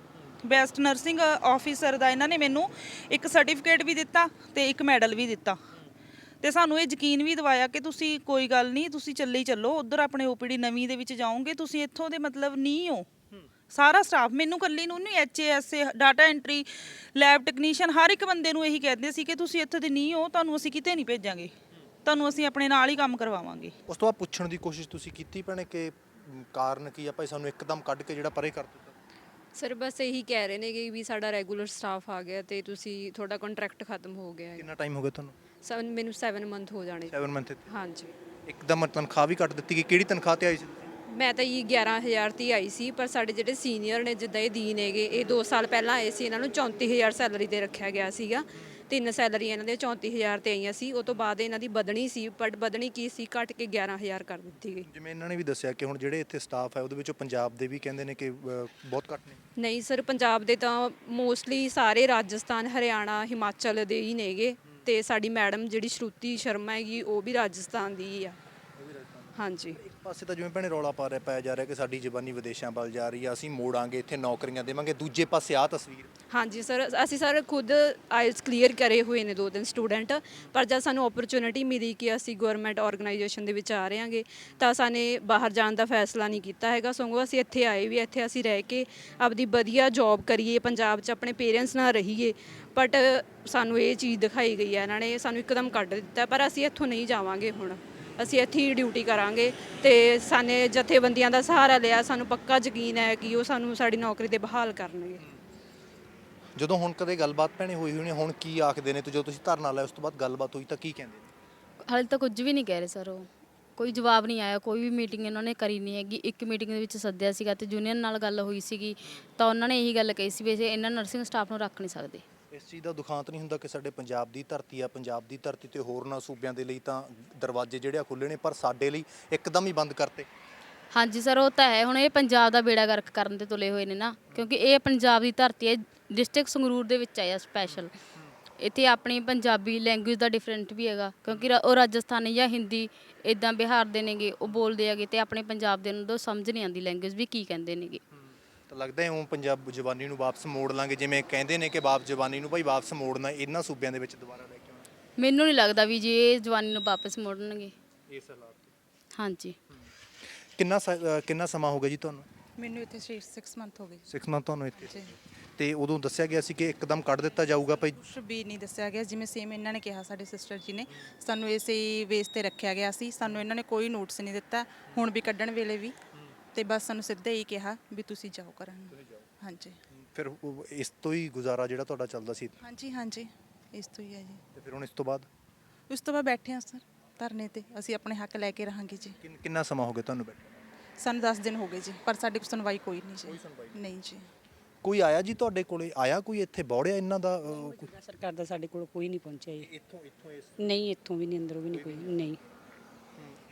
ਬੈਸਟ ਨਰਸਿੰਗ ਆਫੀਸਰ ਦਾ। ਇਹਨਾਂ ਨੇ ਮੈਨੂੰ ਇੱਕ ਸਰਟੀਫਿਕੇਟ ਵੀ ਦਿੱਤਾ ਤੇ ਇੱਕ ਮੈਡਲ ਵੀ ਦਿੱਤਾ, ਤੇ ਸਾਨੂੰ ਇਹ ਯਕੀਨ ਵੀ ਦਿਵਾਇਆ ਕਿ ਤੁਸੀਂ ਕੋਈ ਗੱਲ ਨਹੀਂ, ਤੁਸੀਂ ਚੱਲੇ ਹੀ ਚੱਲੋ, ਉਧਰ ਆਪਣੇ ਓਪੀਡੀ ਨਵੀਂ ਦੇ ਵਿੱਚ ਜਾਓਗੇ, ਤੁਸੀਂ ਇੱਥੋਂ ਦੇ ਮਤਲਬ ਨਹੀਂ ਹੋ। ਸਾਰਾ ਸਟਾਫ, ਮੈਨੂੰ ਇਕੱਲੀ ਨੂੰ ਨਹੀਂ, HA SA data entry lab technician, ਹਰ ਇੱਕ ਬੰਦੇ ਨੂੰ ਇਹੀ ਕਹਿੰਦੇ ਸੀ ਕਿ ਤੁਸੀਂ ਇੱਥੇ ਦੇ ਨਹੀਂ ਹੋ, ਤੁਹਾਨੂੰ ਅਸੀਂ ਕਿਤੇ ਨਹੀਂ ਭੇਜਾਂਗੇ, ਤੁਹਾਨੂੰ ਅਸੀਂ ਆਪਣੇ ਨਾਲ ਹੀ ਕੰਮ ਕਰਵਾਵਾਂਗੇ। ਉਸ ਤੋਂ ਬਾਅਦ ਪੁੱਛਣ ਦੀ ਕੋਸ਼ਿਸ਼ ਤੁਸੀਂ ਕੀਤੀ ਭੈਣੇ ਕਿ ਕਾਰਨ ਕੀ ਆ ਭਾਈ ਸਾਨੂੰ ਇੱਕਦਮ ਕੱਢ ਕੇ ਜਿਹੜਾ ਪਰੇ ਕਰ ਦਿੱਤਾ? ਸਰ ਬਸ ਇਹੀ ਕਹਿ ਰਹੇ ਨੇ ਕਿ ਵੀ ਸਾਡਾ ਰੈਗੂਲਰ ਸਟਾਫ ਆ ਗਿਆ ਤੇ ਤੁਸੀਂ ਤੁਹਾਡਾ ਕੰਟਰੈਕਟ ਖਤਮ ਹੋ ਗਿਆ ਹੈ। ਕਿੰਨਾ ਟਾਈਮ ਹੋ ਗਿਆ ਤੁਹਾਨੂੰ? ਮੈਨੂੰ 7 ਮੰਥ ਹੋ ਜਾਣੇ। 7 ਮੰਥ? ਹਾਂਜੀ। ਇੱਕਦਮ ਤਨਖਾਹ ਵੀ ਕੱਟ ਦਿੱਤੀ ਗਈ? ਕਿਹੜੀ ਤਨਖਾਹ ਤੇ ਆਈ ਸੀ? ਮੈਂ ਤਾਂ ਇਹ 11,000 ਤੇ ਆਈ ਸੀ, ਪਰ ਸਾਡੇ ਜਿਹੜੇ ਸੀਨੀਅਰ ਨੇ ਜਿੱਦਾਂ ਇਹ ਦੀਨ ਹੈਗੇ, ਇਹ 2 ਸਾਲ ਪਹਿਲਾਂ ਆਏ ਸੀ, ਇਹਨਾਂ ਨੂੰ 34,000 ਸੈਲਰੀ ਤੇ ਰੱਖਿਆ ਗਿਆ ਸੀਗਾ। 3 ਸੈਲਰੀ ਇਹਨਾਂ ਦੇ 34,000 ਤੇ ਆਈਆਂ ਸੀ। ਉਹ ਤੋਂ ਬਾਅਦ ਇਹਨਾਂ ਦੀ ਵਧਣੀ ਸੀ, ਬਟ ਵਧਣੀ ਕੀ ਸੀ, ਘਟ ਕੇ 11,000 ਕਰ ਦਿੱਤੀ ਗਈ। ਜਿਵੇਂ ਇਹਨਾਂ ਨੇ ਵੀ ਦੱਸਿਆ ਕਿ ਹੁਣ ਜਿਹੜੇ ਇੱਥੇ ਸਟਾਫ ਹੈ ਉਹਦੇ ਵਿੱਚੋਂ ਪੰਜਾਬ ਦੇ ਵੀ ਕਹਿੰਦੇ ਨੇ ਕਿ ਬਹੁਤ ਘੱਟ ਨੇ। ਨਹੀਂ ਸਰ, ਪੰਜਾਬ ਦੇ ਤਾਂ ਮੋਸਟਲੀ ਸਾਰੇ ਰਾਜਸਥਾਨ, ਹਰਿਆਣਾ, ਹਿਮਾਚਲ ਦੇ ਹੀ ਨੇਗੇ, ਤੇ ਸਾਡੀ ਮੈਡਮ ਜਿਹੜੀ ਸ਼ਰੂਤੀ ਸ਼ਰਮਾ ਹੈਗੀ ਉਹ ਵੀ ਰਾਜਸਥਾਨ ਦੀ ਹੀ ਆ। ਹਾਂਜੀ। ਇੱਕ ਪਾਸੇ ਤਾਂ ਜਿਵੇਂ ਭੈਣੇ ਰੌਲਾ ਪਾਇਆ ਜਾ ਰਿਹਾ ਕਿ ਸਾਡੀ ਜ਼ਬਾਨੀ ਵਿਦੇਸ਼ਾਂ ਵੱਲ ਜਾ ਰਹੀ ਆ, ਅਸੀਂ ਮੋੜਾਂਗੇ, ਇੱਥੇ ਨੌਕਰੀਆਂ ਦੇਵਾਂਗੇ, ਦੂਜੇ ਪਾਸੇ ਆ ਤਸਵੀਰ। ਹਾਂਜੀ ਸਰ, ਅਸੀਂ ਸਰ ਖੁਦ ਆਇਲਸ ਕਲੀਅਰ ਕਰੇ ਹੋਏ ਨੇ 2 ਸਟੂਡੈਂਟ, ਪਰ ਜਦ ਸਾਨੂੰ ਓਪਰਚੁਨਿਟੀ ਮਿਲੀ ਕਿ ਅਸੀਂ ਗਵਰਨਮੈਂਟ ਆਰਗੇਨਾਈਜੇਸ਼ਨ ਦੇ ਵਿੱਚ ਆ ਰਹੇ ਹਾਂਗੇ, ਤਾਂ ਸਾਨੇ ਬਾਹਰ ਜਾਣ ਦਾ ਫੈਸਲਾ ਨਹੀਂ ਕੀਤਾ ਹੈਗਾ, ਸਗੋਂ ਅਸੀਂ ਇੱਥੇ ਆਏ ਵੀ, ਇੱਥੇ ਅਸੀਂ ਰਹਿ ਕੇ ਆਪਦੀ ਵਧੀਆ ਜੌਬ ਕਰੀਏ, ਪੰਜਾਬ 'ਚ ਆਪਣੇ ਪੇਰੈਂਟਸ ਨਾਲ ਰਹੀਏ। ਬਟ ਸਾਨੂੰ ਇਹ ਚੀਜ਼ ਦਿਖਾਈ ਗਈ ਹੈ, ਇਹਨਾਂ ਨੇ ਸਾਨੂੰ ਇੱਕਦਮ ਕੱਢ ਦਿੱਤਾ, ਪਰ ਅਸੀਂ ਇੱਥੋਂ ਨਹੀਂ ਜਾਵਾਂਗੇ, ਹੁਣ ਅਸੀਂ ਇੱਥੇ ਹੀ ਡਿਊਟੀ ਕਰਾਂਗੇ। ਤੇ ਸਾਨੇ ਜਥੇਬੰਦੀਆਂ ਦਾ ਸਹਾਰਾ ਲਿਆ, ਸਾਨੂੰ ਪੱਕਾ ਯਕੀਨ ਹੈ ਕਿ ਉਹ ਸਾਨੂੰ ਸਾਡੀ ਨੌਕਰੀ ਤੇ ਬਹਾਲ ਕਰਨਗੇ। ਜਦੋਂ ਹੁਣ ਕਦੇ ਗੱਲਬਾਤ ਭੈਣੇ ਹੋਈ ਹੋਣੀ, ਹੁਣ ਕੀ ਆਖਦੇ ਨੇ? ਤੇ ਜਦੋਂ ਤੁਸੀਂ ਧਰਨਾ ਲਾਇਆ ਉਸ ਤੋਂ ਬਾਅਦ ਗੱਲਬਾਤ ਹੋਈ ਤਾਂ ਕੀ ਕਹਿੰਦੇ ਨੇ? ਹਾਲੇ ਤਾਂ ਕੁਝ ਵੀ ਨਹੀਂ ਕਹਿ ਰਹੇ ਸਰ, ਉਹ ਕੋਈ ਜਵਾਬ ਨਹੀਂ ਆਇਆ, ਕੋਈ ਵੀ ਮੀਟਿੰਗ ਇਹਨਾਂ ਨੇ ਕਰੀ ਨਹੀਂ ਹੈਗੀ। ਇੱਕ ਮੀਟਿੰਗ ਦੇ ਵਿੱਚ ਸੱਦਿਆ ਸੀਗਾ ਤੇ ਯੂਨੀਅਨ ਨਾਲ ਗੱਲ ਹੋਈ ਸੀਗੀ, ਤਾਂ ਉਹਨਾਂ ਨੇ ਇਹੀ ਗੱਲ ਕਹੀ ਸੀ ਵੀ ਇਹਨਾਂ ਨਰਸਿੰਗ ਸਟਾਫ ਨੂੰ ਰੱਖ ਨਹੀਂ ਸਕਦੇ। ਇਸ ਚੀਜ਼ ਦਾ ਦੁਖਾਂਤ ਨਹੀਂ ਹੁੰਦਾ ਕਿ ਸਾਡੇ ਪੰਜਾਬ ਦੀ ਧਰਤੀ ਆ, ਪੰਜਾਬ ਦੀ ਧਰਤੀ ਤੇ ਹੋਰਨਾਂ ਸੂਬਿਆਂ ਦੇ ਲਈ ਤਾਂ ਦਰਵਾਜ਼ੇ ਜਿਹੜੇ ਆ ਖੁੱਲ੍ਹੇ ਨੇ, ਪਰ ਸਾਡੇ ਲਈ ਇੱਕਦਮ ਹੀ ਬੰਦ ਕਰਤੇ? ਹਾਂਜੀ ਸਰ, ਉਹ ਤਾਂ ਹੈ। ਹੁਣ ਇਹ ਪੰਜਾਬ ਦਾ ਬੇੜਾ ਗਰਕ ਕਰਨ ਤੇ ਤੁਲੇ ਹੋਏ ਨੇ ਨਾ, ਕਿਉਂਕਿ ਇਹ ਪੰਜਾਬ ਦੀ ਧਰਤੀ ਹੈ, ਡਿਸਟ੍ਰਿਕਟ ਸੰਗਰੂਰ ਦੇ ਵਿੱਚ ਆਇਆ ਸਪੈਸ਼ਲ। ਇੱਥੇ ਆਪਣੀ ਪੰਜਾਬੀ ਲੈਂਗੁਏਜ ਦਾ ਡਿਫਰੈਂਟ ਵੀ ਹੈਗਾ, ਕਿਉਂਕਿ ਉਹ ਰਾਜਸਥਾਨੀ ਜਾਂ ਹਿੰਦੀ ਇੱਦਾਂ ਬਿਹਾਰ ਦੇ ਨੇਗੇ, ਉਹ ਬੋਲਦੇ ਹੈਗੇ, ਤੇ ਆਪਣੇ ਪੰਜਾਬ ਦੇ ਨੂੰ ਤਾਂ ਸਮਝ ਨਹੀਂ ਆਉਂਦੀ ਲੈਂਗੁਏਜ ਵੀ ਕੀ ਕਹਿੰਦੇ ਨੇਗੇ। ਤਾਂ ਲੱਗਦਾ ਹੈ ਉਹ ਪੰਜਾਬ ਜ਼ਬਾਨੀ ਨੂੰ ਵਾਪਸ ਮੋੜ ਲਾਂਗੇ, ਜਿਵੇਂ ਕਹਿੰਦੇ ਨੇ ਕਿ ਵਾਪਸ ਜ਼ਬਾਨੀ ਨੂੰ ਭਾਈ ਵਾਪਸ ਮੋੜਨਾ, ਇਹਨਾਂ ਸੂਬਿਆਂ ਦੇ ਵਿੱਚ ਦੁਬਾਰਾ ਲੈ ਕੇ ਆਉਣਾ। ਮੈਨੂੰ ਨਹੀਂ ਲੱਗਦਾ ਵੀ ਜੇ ਇਹ ਜਵਾਨੀ ਨੂੰ ਵਾਪਸ ਮੋੜਨਗੇ ਇਸ ਹਾਲਾਤ। ਹਾਂਜੀ। ਕਿੰਨਾ ਸਮਾਂ ਹੋ ਗਿਆ ਜੀ ਤੁਹਾਨੂੰ? ਮੈਨੂੰ ਇੱਥੇ 6 ਮੰਥ ਹੋ ਗਏ। 6 ਮੰਥ ਤੁਹਾਨੂੰ ਇੱਥੇ? ਤੇ ਉਦੋਂ ਦੱਸਿਆ ਗਿਆ ਸੀ ਕਿ ਇੱਕਦਮ ਕੱਢ ਦਿੱਤਾ ਜਾਊਗਾ ਭਾਈ? ਕੁਛ ਵੀ ਨਹੀਂ ਦੱਸਿਆ ਗਿਆ, ਜਿਵੇਂ ਸੇਮ ਇਹਨਾਂ ਨੇ ਕਿਹਾ, ਸਾਡੇ ਸਿਸਟਰ ਜੀ ਨੇ ਸਾਨੂੰ ਇਸੇ ਬੇਸ ਤੇ ਰੱਖਿਆ ਗਿਆ ਸੀ, ਸਾਨੂੰ ਇਹਨਾਂ ਨੇ ਕੋਈ ਨੋਟਿਸ ਨਹੀਂ ਦਿੱਤਾ, ਹੁਣ ਵੀ ਕੱਢਣ ਵੇਲੇ ਵੀ, ਤੇ ਬਸ ਸਾਨੂੰ ਸਿੱਧਾ ਹੀ ਕਿਹਾ ਵੀ ਤੁਸੀਂ ਜਾਓ ਕਰਨ। ਹਾਂਜੀ। ਫਿਰ ਇਸ ਤੋਂ ਹੀ ਗੁਜ਼ਾਰਾ ਜਿਹੜਾ ਤੁਹਾਡਾ ਚੱਲਦਾ ਸੀ? ਹਾਂਜੀ ਹਾਂਜੀ, ਇਸ ਤੋਂ ਹੀ ਹੈ ਜੀ। ਤੇ ਫਿਰ ਹੁਣ ਇਸ ਤੋਂ ਬਾਅਦ? ਉਸ ਤੋਂ ਬਾਅਦ ਬੈਠੇ ਹਾਂ ਸਰ। ਧਰਨੇ ਤੇ ਅਸੀਂ ਆਪਣੇ ਹੱਕ ਲੈ ਕੇ ਰਹਾਂਗੇ ਜੀ। ਕਿੰਨਾ ਸਮਾਂ ਹੋ ਗਿਆ ਤੁਹਾਨੂੰ ਬੈਠੇ? ਸਾਨੂੰ 10 ਦਿਨ ਹੋ ਗਏ ਜੀ, ਪਰ ਸਾਡੀ ਕੋਈ ਸੁਣਵਾਈ ਕੋਈ ਨਹੀਂ ਜੀ। ਨਹੀਂ ਜੀ। ਕੋਈ ਆਇਆ ਜੀ ਤੁਹਾਡੇ ਕੋਲੇ? ਆਇਆ ਕੋਈ ਇੱਥੇ ਬੌੜਿਆ ਇਹਨਾਂ ਦਾ ਸਰਕਾਰ ਦਾ ਸਾਡੇ ਕੋਲ ਕੋਈ ਨਹੀਂ ਪਹੁੰਚਿਆ ਜੀ। ਇੱਥੋਂ ਨਹੀਂ, ਇੱਥੋਂ ਵੀ ਨਹੀਂ, ਅੰਦਰੋਂ ਵੀ ਨਹੀਂ ਕੋਈ ਨਹੀਂ।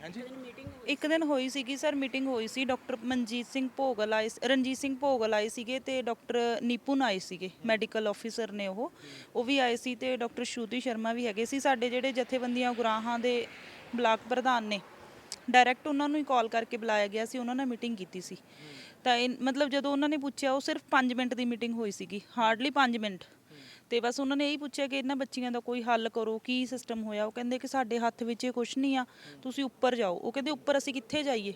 ਹਾਂਜੀ। ਇੱਕ ਦਿਨ ਹੋਈ ਸੀਗੀ ਸਰ, ਮੀਟਿੰਗ ਹੋਈ ਸੀ। ਡਾਕਟਰ ਰਣਜੀਤ ਸਿੰਘ ਭੋਗਲ ਆਏ ਸੀਗੇ ਤੇ ਡਾਕਟਰ ਨਿਪੁਨ ਆਏ ਸੀਗੇ, ਮੈਡੀਕਲ ਆਫੀਸਰ ਨੇ ਉਹ ਵੀ ਆਏ ਸੀ ਤੇ ਡਾਕਟਰ ਸ਼ਰੂਤੀ ਸ਼ਰਮਾ ਵੀ ਹੈਗੇ ਸੀ। ਸਾਡੇ ਜਿਹੜੇ ਜਥੇਬੰਦੀਆਂ ਗੁਰਾਹਾਂ ਦੇ ਬਲਾਕ ਪ੍ਰਧਾਨ ਨੇ, ਡਾਇਰੈਕਟ ਉਹਨਾਂ ਨੂੰ ਹੀ ਕਾਲ ਕਰਕੇ ਬੁਲਾਇਆ ਗਿਆ ਸੀ, ਉਹਨਾਂ ਨਾਲ ਮੀਟਿੰਗ ਕੀਤੀ ਸੀ। ਤਾਂ ਮਤਲਬ ਜਦੋਂ ਉਹਨਾਂ ਨੇ ਪੁੱਛਿਆ, ਉਹ ਸਿਰਫ 5 ਮਿੰਟ ਦੀ ਮੀਟਿੰਗ ਹੋਈ ਸੀਗੀ, ਹਾਰਡਲੀ 5 ਮਿੰਟ। ਤੇ ਬਸ ਉਹਨਾਂ ਨੇ ਇਹੀ ਪੁੱਛਿਆ ਕਿ ਇਹਨਾਂ ਬੱਚੀਆਂ ਦਾ ਕੋਈ ਹੱਲ ਕਰੋ, ਕੀ ਸਿਸਟਮ ਹੋਇਆ। ਉਹ ਕਹਿੰਦੇ ਕਿ ਸਾਡੇ ਹੱਥ ਵਿੱਚ ਇਹ ਕੁਛ ਨਹੀਂ ਆ, ਤੁਸੀਂ ਉੱਪਰ ਜਾਓ। ਉਹ ਕਹਿੰਦੇ ਉੱਪਰ ਅਸੀਂ ਕਿੱਥੇ ਜਾਈਏ?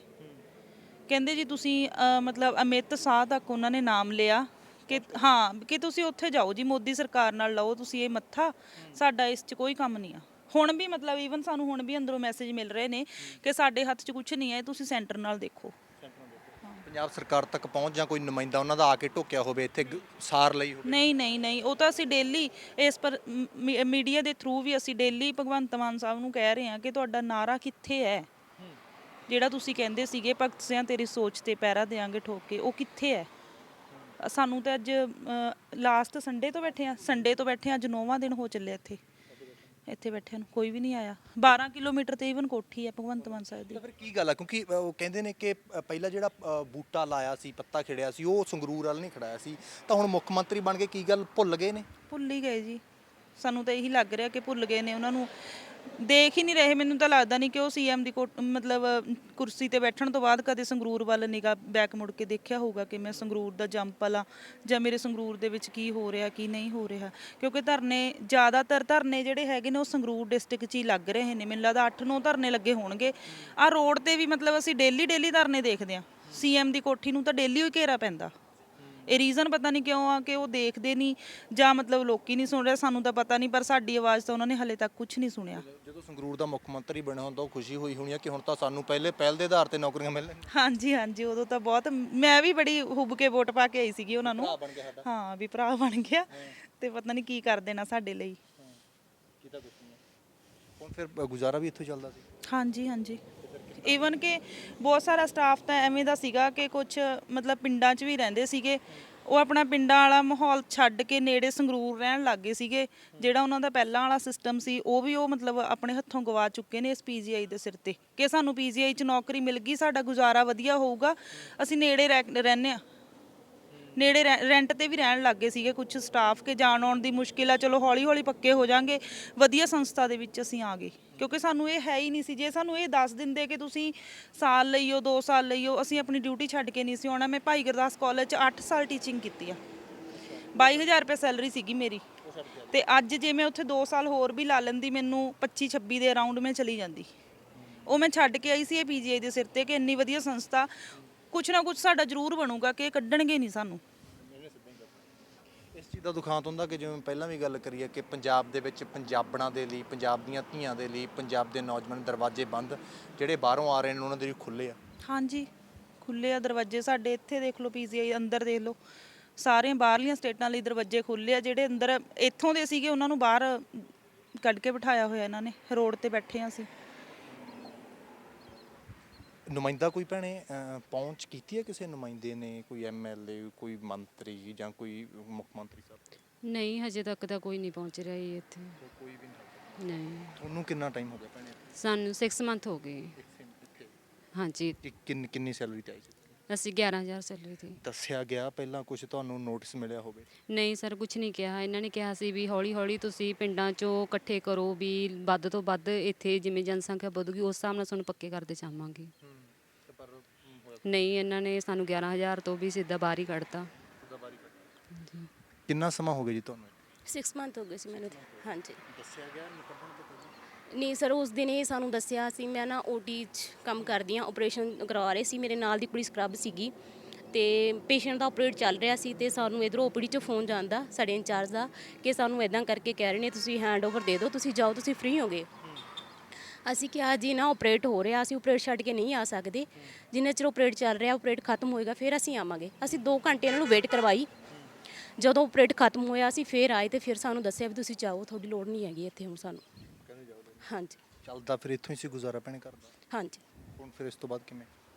ਕਹਿੰਦੇ ਜੀ ਤੁਸੀਂ ਮਤਲਬ ਅਮਿਤ ਸ਼ਾਹ ਤੱਕ ਉਹਨਾਂ ਨੇ ਨਾਮ ਲਿਆ ਕਿ ਹਾਂ ਕਿ ਤੁਸੀਂ ਉੱਥੇ ਜਾਓ ਜੀ, ਮੋਦੀ ਸਰਕਾਰ ਨਾਲ ਲਾਓ ਤੁਸੀਂ ਇਹ ਮੱਥਾ, ਸਾਡਾ ਇਸ 'ਚ ਕੋਈ ਕੰਮ ਨਹੀਂ ਆ। ਹੁਣ ਵੀ ਮਤਲਬ ਈਵਨ ਸਾਨੂੰ ਹੁਣ ਵੀ ਅੰਦਰੋਂ ਮੈਸੇਜ ਮਿਲ ਰਹੇ ਨੇ ਕਿ ਸਾਡੇ ਹੱਥ 'ਚ ਕੁਝ ਨਹੀਂ ਹੈ, ਤੁਸੀਂ ਸੈਂਟਰ ਨਾਲ ਦੇਖੋ। ਪੰਜਾਬ ਸਰਕਾਰ ਤੱਕ ਪਹੁੰਚ ਜਾਂ ਕੋਈ ਨੁਮਾਇੰਦਾ ਉਹਨਾਂ ਦਾ ਆ ਕੇ ਢੋਕਿਆ ਹੋਵੇ ਇੱਥੇ ਸਾਰ ਲਈ ਹੋਵੇ? ਨਹੀਂ, ਉਹ ਤਾਂ ਅਸੀਂ ਡੇਲੀ ਇਸ ਪਰ ਮੀਡੀਆ ਦੇ ਥਰੂ ਵੀ ਅਸੀਂ ਡੇਲੀ ਭਗਵੰਤ ਮਾਨ ਸਾਹਿਬ ਨੂੰ ਕਹਿ ਰਹੇ ਹਾਂ ਕਿ ਤੁਹਾਡਾ ਨਾਰਾ ਕਿੱਥੇ ਹੈ, ਜਿਹੜਾ ਤੁਸੀਂ ਕਹਿੰਦੇ ਸੀਗੇ ਭਗਤ ਸਿਆਂ ਤੇਰੀ ਸੋਚ ਤੇ ਪਹਿਰਾ ਦੇਾਂਗੇ ਠੋਕ ਕੇ, ਉਹ ਕਿੱਥੇ ਹੈ? ਸਾਨੂੰ ਤਾਂ ਅੱਜ ਲਾਸਟ ਸੰਡੇ ਤੋਂ ਬੈਠੇ ਆ, ਅੱਜ 9ਵਾਂ ਦਿਨ ਹੋ ਚੱਲਿਆ ਇੱਥੇ ਬੈਠਿਆਂ ਨੂੰ, ਕੋਈ ਵੀ ਨਹੀਂ ਆਇਆ। 12 ਕਿਲੋਮੀਟਰ ਤੇ ਈਵਨ ਕੋਠੀ ਹੈ ਭਗਵੰਤ ਮਾਨ ਸਾਹਿਬ ਦੀ। ਫਿਰ ਕੀ ਗੱਲ ਆ? ਕਿਉਂਕਿ ਉਹ ਕਹਿੰਦੇ ਨੇ ਕਿ ਪਹਿਲਾਂ ਜਿਹੜਾ ਬੂਟਾ ਲਾਇਆ ਸੀ, ਪੱਤਾ ਖਿੜਿਆ ਸੀ, ਉਹ ਸੰਗਰੂਰ ਵਾਲ ਨਹੀਂ ਖੜਾਇਆ ਸੀ, ਤਾਂ ਹੁਣ ਮੁੱਖ ਮੰਤਰੀ ਬਣ ਕੇ ਕੀ ਗੱਲ ਭੁੱਲ ਗਏ ਨੇ? ਭੁੱਲ ਹੀ ਗਏ ਜੀ, ਸਾਨੂੰ ਤਾਂ ਇਹੀ ਲੱਗ ਰਿਹਾ ਕਿ ਭੁੱਲ ਗਏ ਨੇ। ਉਹਨਾਂ ਨੂੰ ਦੇਖ ਹੀ ਨਹੀਂ ਰਹੇ। ਮੈਨੂੰ ਤਾਂ ਲੱਗਦਾ ਨਹੀਂ ਕਿ ਉਹ ਸੀਐਮ ਦੀ ਮਤਲਬ ਕੁਰਸੀ ਤੇ ਬੈਠਣ ਤੋਂ ਬਾਅਦ ਕਦੇ ਸੰਗਰੂਰ ਵੱਲ ਨਿਗਾਹ ਬੈਕ ਮੁੜ ਕੇ ਦੇਖਿਆ ਹੋਊਗਾ ਕਿ ਮੈਂ ਸੰਗਰੂਰ ਦਾ ਜੰਪਲ ਆ ਜਾਂ ਮੇਰੇ ਸੰਗਰੂਰ ਦੇ ਵਿੱਚ ਕੀ ਹੋ ਰਿਹਾ ਕੀ ਨਹੀਂ ਹੋ ਰਿਹਾ। ਕਿਉਂਕਿ ਜ਼ਿਆਦਾਤਰ ਧਰਨੇ ਜਿਹੜੇ ਹੈਗੇ ਨੇ ਉਹ ਸੰਗਰੂਰ ਡਿਸਟ੍ਰਿਕਟ 'ਚ ਹੀ ਲੱਗ ਰਹੇ ਨੇ। ਮੈਨੂੰ ਲੱਗਦਾ 8-9 ਧਰਨੇ ਲੱਗੇ ਹੋਣਗੇ। ਆਹ ਰੋਡ ਤੇ ਵੀ ਮਤਲਬ ਅਸੀਂ ਡੇਲੀ ਧਰਨੇ ਦੇਖਦੇ ਹਾਂ। ਸੀਐਮ ਦੀ ਕੋਠੀ ਨੂੰ ਤਾਂ ਡੇਲੀ ਹੀ ਘੇਰਾ ਪੈਂਦਾ। ਇਹ ਰੀਜ਼ਨ ਪਤਾ ਨਹੀਂ ਕਿਉਂ ਆ ਕਿ ਉਹ ਦੇਖਦੇ ਨਹੀਂ ਜਾਂ ਮਤਲਬ ਲੋਕੀ ਨਹੀਂ ਸੁਣ ਰਹੇ, ਸਾਨੂੰ ਤਾਂ ਪਤਾ ਨਹੀਂ, ਪਰ ਸਾਡੀ ਆਵਾਜ਼ ਤਾਂ ਉਹਨਾਂ ਨੇ ਹਲੇ ਤੱਕ ਕੁਝ ਨਹੀਂ ਸੁਣਿਆ। ਜਦੋਂ ਸੰਗਰੂਰ ਦਾ ਮੁੱਖ ਮੰਤਰੀ ਬਣਿਆ ਹੁੰਦਾ ਉਹ ਖੁਸ਼ੀ ਹੋਈ ਹੋਣੀ ਆ ਕਿ ਹੁਣ ਤਾਂ ਸਾਨੂੰ ਪਹਿਲ ਦੇ ਆਧਾਰ ਤੇ ਨੌਕਰੀਆਂ ਮਿਲਣਗੀਆਂ। ਹਾਂਜੀ, ਉਦੋਂ ਤਾਂ ਬਹੁਤ, ਮੈਂ ਵੀ ਬੜੀ ਹੁੱਬ ਕੇ ਵੋਟ ਪਾ ਕੇ ਆਈ ਸੀਗੀ ਉਹਨਾਂ ਨੂੰ। ਹਾਂ ਵੀ ਭਰਾ ਬਣ ਗਿਆ ਤੇ ਪਤਾ ਨਹੀਂ ਕੀ ਕਰ ਦੇਣਾ ਸਾਡੇ ਲਈ। ਹੁਣ ਫਿਰ ਗੁਜ਼ਾਰਾ ਵੀ ਇੱਥੋਂ ਚੱਲਦਾ ਸੀ? ਹਾਂਜੀ ਈਵਨ ਕਿ ਬਹੁਤ ਸਾਰਾ ਸਟਾਫ ਤਾਂ ਐਵੇਂ ਦਾ ਸੀਗਾ ਕਿ ਕੁਝ ਮਤਲਬ ਪਿੰਡਾਂ 'ਚ ਵੀ ਰਹਿੰਦੇ ਸੀਗੇ, ਉਹ ਆਪਣਾ ਪਿੰਡਾਂ ਵਾਲਾ ਮਾਹੌਲ ਛੱਡ ਕੇ ਨੇੜੇ ਸੰਗਰੂਰ ਰਹਿਣ ਲੱਗ ਗਏ ਸੀਗੇ। ਜਿਹੜਾ ਉਹਨਾਂ ਦਾ ਪਹਿਲਾਂ ਵਾਲਾ ਸਿਸਟਮ ਸੀ ਉਹ ਮਤਲਬ ਆਪਣੇ ਹੱਥੋਂ ਗਵਾ ਚੁੱਕੇ ਨੇ ਇਸ ਪੀਜੀਆਈ ਦੇ ਸਿਰ ਤੇ, ਕਿ ਸਾਨੂੰ ਪੀਜੀਆਈ 'ਚ ਨੌਕਰੀ ਮਿਲ ਗਈ, ਸਾਡਾ ਗੁਜ਼ਾਰਾ ਵਧੀਆ ਹੋਊਗਾ, ਅਸੀਂ ਨੇੜੇ ਰਹਿੰਦੇ ਹਾਂ। ਨੇੜੇ ਰੈਂਟ ਤੇ ਵੀ ਰਹਿਣ ਲੱਗ ਗਏ ਸੀਗੇ ਕੁਝ ਸਟਾਫ, ਕੇ ਜਾਣ ਆਉਣ ਦੀ ਮੁਸ਼ਕਿਲ ਆ, ਚਲੋ ਹੌਲੀ ਪੱਕੇ ਹੋ ਜਾਾਂਗੇ, ਵਧੀਆ ਸੰਸਥਾ ਦੇ ਵਿੱਚ ਅਸੀਂ ਆ ਗਏ। ਕਿਉਂਕਿ ਸਾਨੂੰ ਇਹ ਹੈ ਹੀ ਨਹੀਂ ਸੀ। ਜੇ ਸਾਨੂੰ ਇਹ ਦੱਸ ਦਿੰਦੇ ਕਿ ਤੁਸੀਂ ਸਾਲ ਲਈਓ 2 ਸਾਲ ਲਈਓ, ਅਸੀਂ ਆਪਣੀ ਡਿਊਟੀ ਛੱਡ ਕੇ ਨਹੀਂ ਸੀ ਆਉਣਾ। ਮੈਂ ਭਾਈ ਗੁਰਦਾਸ ਕਾਲਜ 'ਚ 8 ਸਾਲ ਟੀਚਿੰਗ ਕੀਤੀ ਆ, 22,000 ਰੁਪਏ ਸੈਲਰੀ ਸੀਗੀ ਮੇਰੀ, ਤੇ ਅੱਜ ਜੇ ਮੈਂ ਉੱਥੇ 2 ਸਾਲ ਹੋਰ ਵੀ ਲਾ ਲੈਂਦੀ, ਮੈਨੂੰ 25-26 ਦੇ ਅਰਾਊਂਡ ਮੈਂ ਚਲੀ ਜਾਂਦੀ। ਉਹ ਮੈਂ ਛੱਡ ਕੇ ਆਈ ਸੀ ਇਹ ਪੀਜੀਆਈ ਦੇ ਸਿਰ ਤੇ ਕਿ ਇੰਨੀ ਵਧੀਆ ਸੰਸਥਾ, ਕੁਛ ਨਾ ਕੁਛ ਸਾਡਾ ਜ਼ਰੂਰ ਬਣੂਗਾ ਕਿ ਕੱਢਣਗੇ ਨਹੀਂ ਸਾਨੂੰ। ਇਸ ਚੀਜ਼ ਦਾ ਦੁਖਾਂਤ ਹੁੰਦਾ ਕਿ ਜਿਵੇਂ ਪਹਿਲਾਂ ਵੀ ਗੱਲ ਕਰੀਏ ਕਿ ਪੰਜਾਬ ਦੇ ਵਿੱਚ ਪੰਜਾਬਣਾਂ ਦੇ ਲਈ, ਪੰਜਾਬ ਦੀਆਂ ਧੀਆਂ ਦੇ ਲਈ, ਪੰਜਾਬ ਦੇ ਨੌਜਵਾਨ ਦਰਵਾਜ਼ੇ ਬੰਦ, ਜਿਹੜੇ ਬਾਹਰੋਂ ਆ ਰਹੇ ਨੇ ਉਹਨਾਂ ਦੇ ਲਈ ਖੁੱਲ੍ਹੇ ਆ। ਹਾਂਜੀ, ਖੁੱਲ੍ਹੇ ਆ ਦਰਵਾਜ਼ੇ ਸਾਡੇ। ਇੱਥੇ ਦੇਖ ਲਓ ਪੀਜੀਆਈ ਅੰਦਰ ਦੇਖ ਲਓ, ਸਾਰੇ ਬਾਹਰਲੀਆਂ ਸਟੇਟਾਂ ਲਈ ਦਰਵਾਜ਼ੇ ਖੁੱਲ੍ਹੇ ਆ। ਜਿਹੜੇ ਅੰਦਰ ਇੱਥੋਂ ਦੇ ਸੀਗੇ ਉਹਨਾਂ ਨੂੰ ਬਾਹਰ ਕੱਢ ਕੇ ਬਿਠਾਇਆ ਹੋਇਆ ਇਹਨਾਂ ਨੇ, ਰੋਡ ਤੇ ਬੈਠੇ ਆ ਅਸੀਂ। ਨੁਮਾਇੰਦਾ ਕੋਈ ਭੈਣੇ ਪਹੁੰਚ ਕੀਤੀ ਹੈ ਕਿਸੇ ਨੁਮਾਇੰਦੇ ਨੇ, ਕੋਈ ਐਮਐਲਏ, ਕੋਈ ਮੰਤਰੀ ਜਾਂ ਕੋਈ ਮੁੱਖ ਮੰਤਰੀ ਸਾਹਿਬ? ਨਹੀਂ, ਹਜੇ ਤੱਕ ਤਾਂ ਕੋਈ ਨਹੀਂ ਪਹੁੰਚ ਰਿਹਾ ਜੀ ਇੱਥੇ। ਕੋਈ ਵੀ ਨਹੀਂ। ਨਹੀਂ, ਤੁਹਾਨੂੰ ਕਿੰਨਾ ਟਾਈਮ ਹੋ ਗਿਆ ਭੈਣੇ? ਸਾਨੂੰ 6 ਮੰਥ ਹੋ ਗਏ। ਹਾਂਜੀ। ਕਿੰਨੀ ਸੈਲਰੀ ਤੇ ਆਈ ਸੀ? ਅਸੀਂ 11,000 ਸੈਲਰੀ ਤੇ। ਦੱਸਿਆ ਗਿਆ ਪਹਿਲਾਂ ਕੁਝ ਤੁਹਾਨੂੰ ਨੋਟਿਸ ਮਿਲਿਆ ਹੋਵੇ? ਨਹੀਂ ਸਰ, ਕੁਝ ਨਹੀਂ ਕਿਹਾ। ਇਹਨਾਂ ਨੇ ਕਿਹਾ ਸੀ ਵੀ ਹੌਲੀ ਤੁਸੀਂ ਪਿੰਡਾਂ 'ਚੋਂ ਇਕੱਠੇ ਕਰੋ, ਵੀ ਵੱਧ ਤੋਂ ਵੱਧ ਇੱਥੇ ਜਿਵੇਂ ਜਨਸੰਖਿਆ ਵਧੂਗੀ ਉਸ ਹਿਸਾਬ ਨਾਲ ਸਾਨੂੰ ਪੱਕੇ ਕਰਦੇ ਜਾਵਾਂਗੇ। ਨਹੀਂ, ਇਹਨਾਂ ਨੇ ਸਾਨੂੰ 11,000 ਤੋਂ ਵੀ ਸਿੱਧਾ ਬਾਹਰ ਹੀ ਕੱਢਤਾ। ਕਿੰਨਾ ਸਮਾਂ ਹੋ ਗਿਆ ਜੀ ਤੁਹਾਨੂੰ? 6 ਮੰਥ ਹੋ ਗਏ ਸੀ ਮੈਨੂੰ। ਹਾਂਜੀ। ਦੱਸਿਆ ਗਿਆ ਨਹੀਂ ਸਰ, ਉਸ ਦਿਨ ਇਹ ਸਾਨੂੰ ਦੱਸਿਆ ਸੀ। ਮੈਂ ਨਾ ਓਟੀ 'ਚ ਕੰਮ ਕਰਦੀ ਹਾਂ, ਆਪਰੇਸ਼ਨ ਕਰਵਾ ਰਹੇ ਸੀ, ਮੇਰੇ ਨਾਲ ਦੀ ਕੁੜੀ ਸਕਰੱਬ ਸੀਗੀ ਤੇ ਪੇਸ਼ੈਂਟ ਦਾ ਆਪਰੇਟ ਚੱਲ ਰਿਹਾ ਸੀ ਤੇ ਸਾਨੂੰ ਇਧਰੋਂ ਓਪੀਡੀ 'ਚ ਫੋਨ ਜਾਂਦਾ ਸਾਡੇ ਇੰਚਾਰਜ ਦਾ ਕਿ ਸਾਨੂੰ ਇਦਾਂ ਕਰਕੇ ਕਹਿ ਰਹੇ ਨੇ ਤੁਸੀਂ ਹੈਂਡਓਵਰ ਦੇ ਦਿਓ, ਤੁਸੀਂ ਜਾਓ, ਤੁਸੀਂ ਫ੍ਰੀ ਹੋਗੇ। ਅਸੀਂ ਕਿਹਾ ਜੀ ਨਾ ਆਪਰੇਟ ਹੋ ਰਿਹਾ, ਅਸੀਂ ਆਪਰੇਟ ਛੱਡ ਕੇ ਨਹੀਂ ਆ ਸਕਦੇ, ਜਿੰਨੇ ਚਿਰ ਆਪਰੇਟ ਚੱਲ ਰਿਹਾ, ਆਪਰੇਟ ਖਤਮ ਹੋਏਗਾ ਫਿਰ ਅਸੀਂ ਆਵਾਂਗੇ। ਅਸੀਂ 2 ਘੰਟੇ ਇਹਨਾਂ ਨੂੰ ਵੇਟ ਕਰਵਾਈ। ਜਦੋਂ ਆਪਰੇਟ ਖਤਮ ਹੋਇਆ ਅਸੀਂ ਫਿਰ ਆਏ ਤੇ ਫਿਰ ਸਾਨੂੰ ਦੱਸਿਆ ਵੀ ਤੁਸੀਂ ਜਾਓ, ਤੁਹਾਡੀ ਲੋੜ ਨਹੀਂ ਹੈਗੀ ਇੱਥੇ ਹੁਣ ਸਾਨੂੰ। ਹਾਂਜੀ। ਚੱਲਦਾ ਫਿਰ ਇੱਥੋਂ ਹੀ ਸੀ ਗੁਜ਼ਾਰਾ ਭੈਣੇ ਕਰਦਾ, ਹਾਂਜੀ ਹੁਣ ਫਿਰ ਇਸ ਤੋਂ ਬਾਅਦ ਕਿਵੇਂ?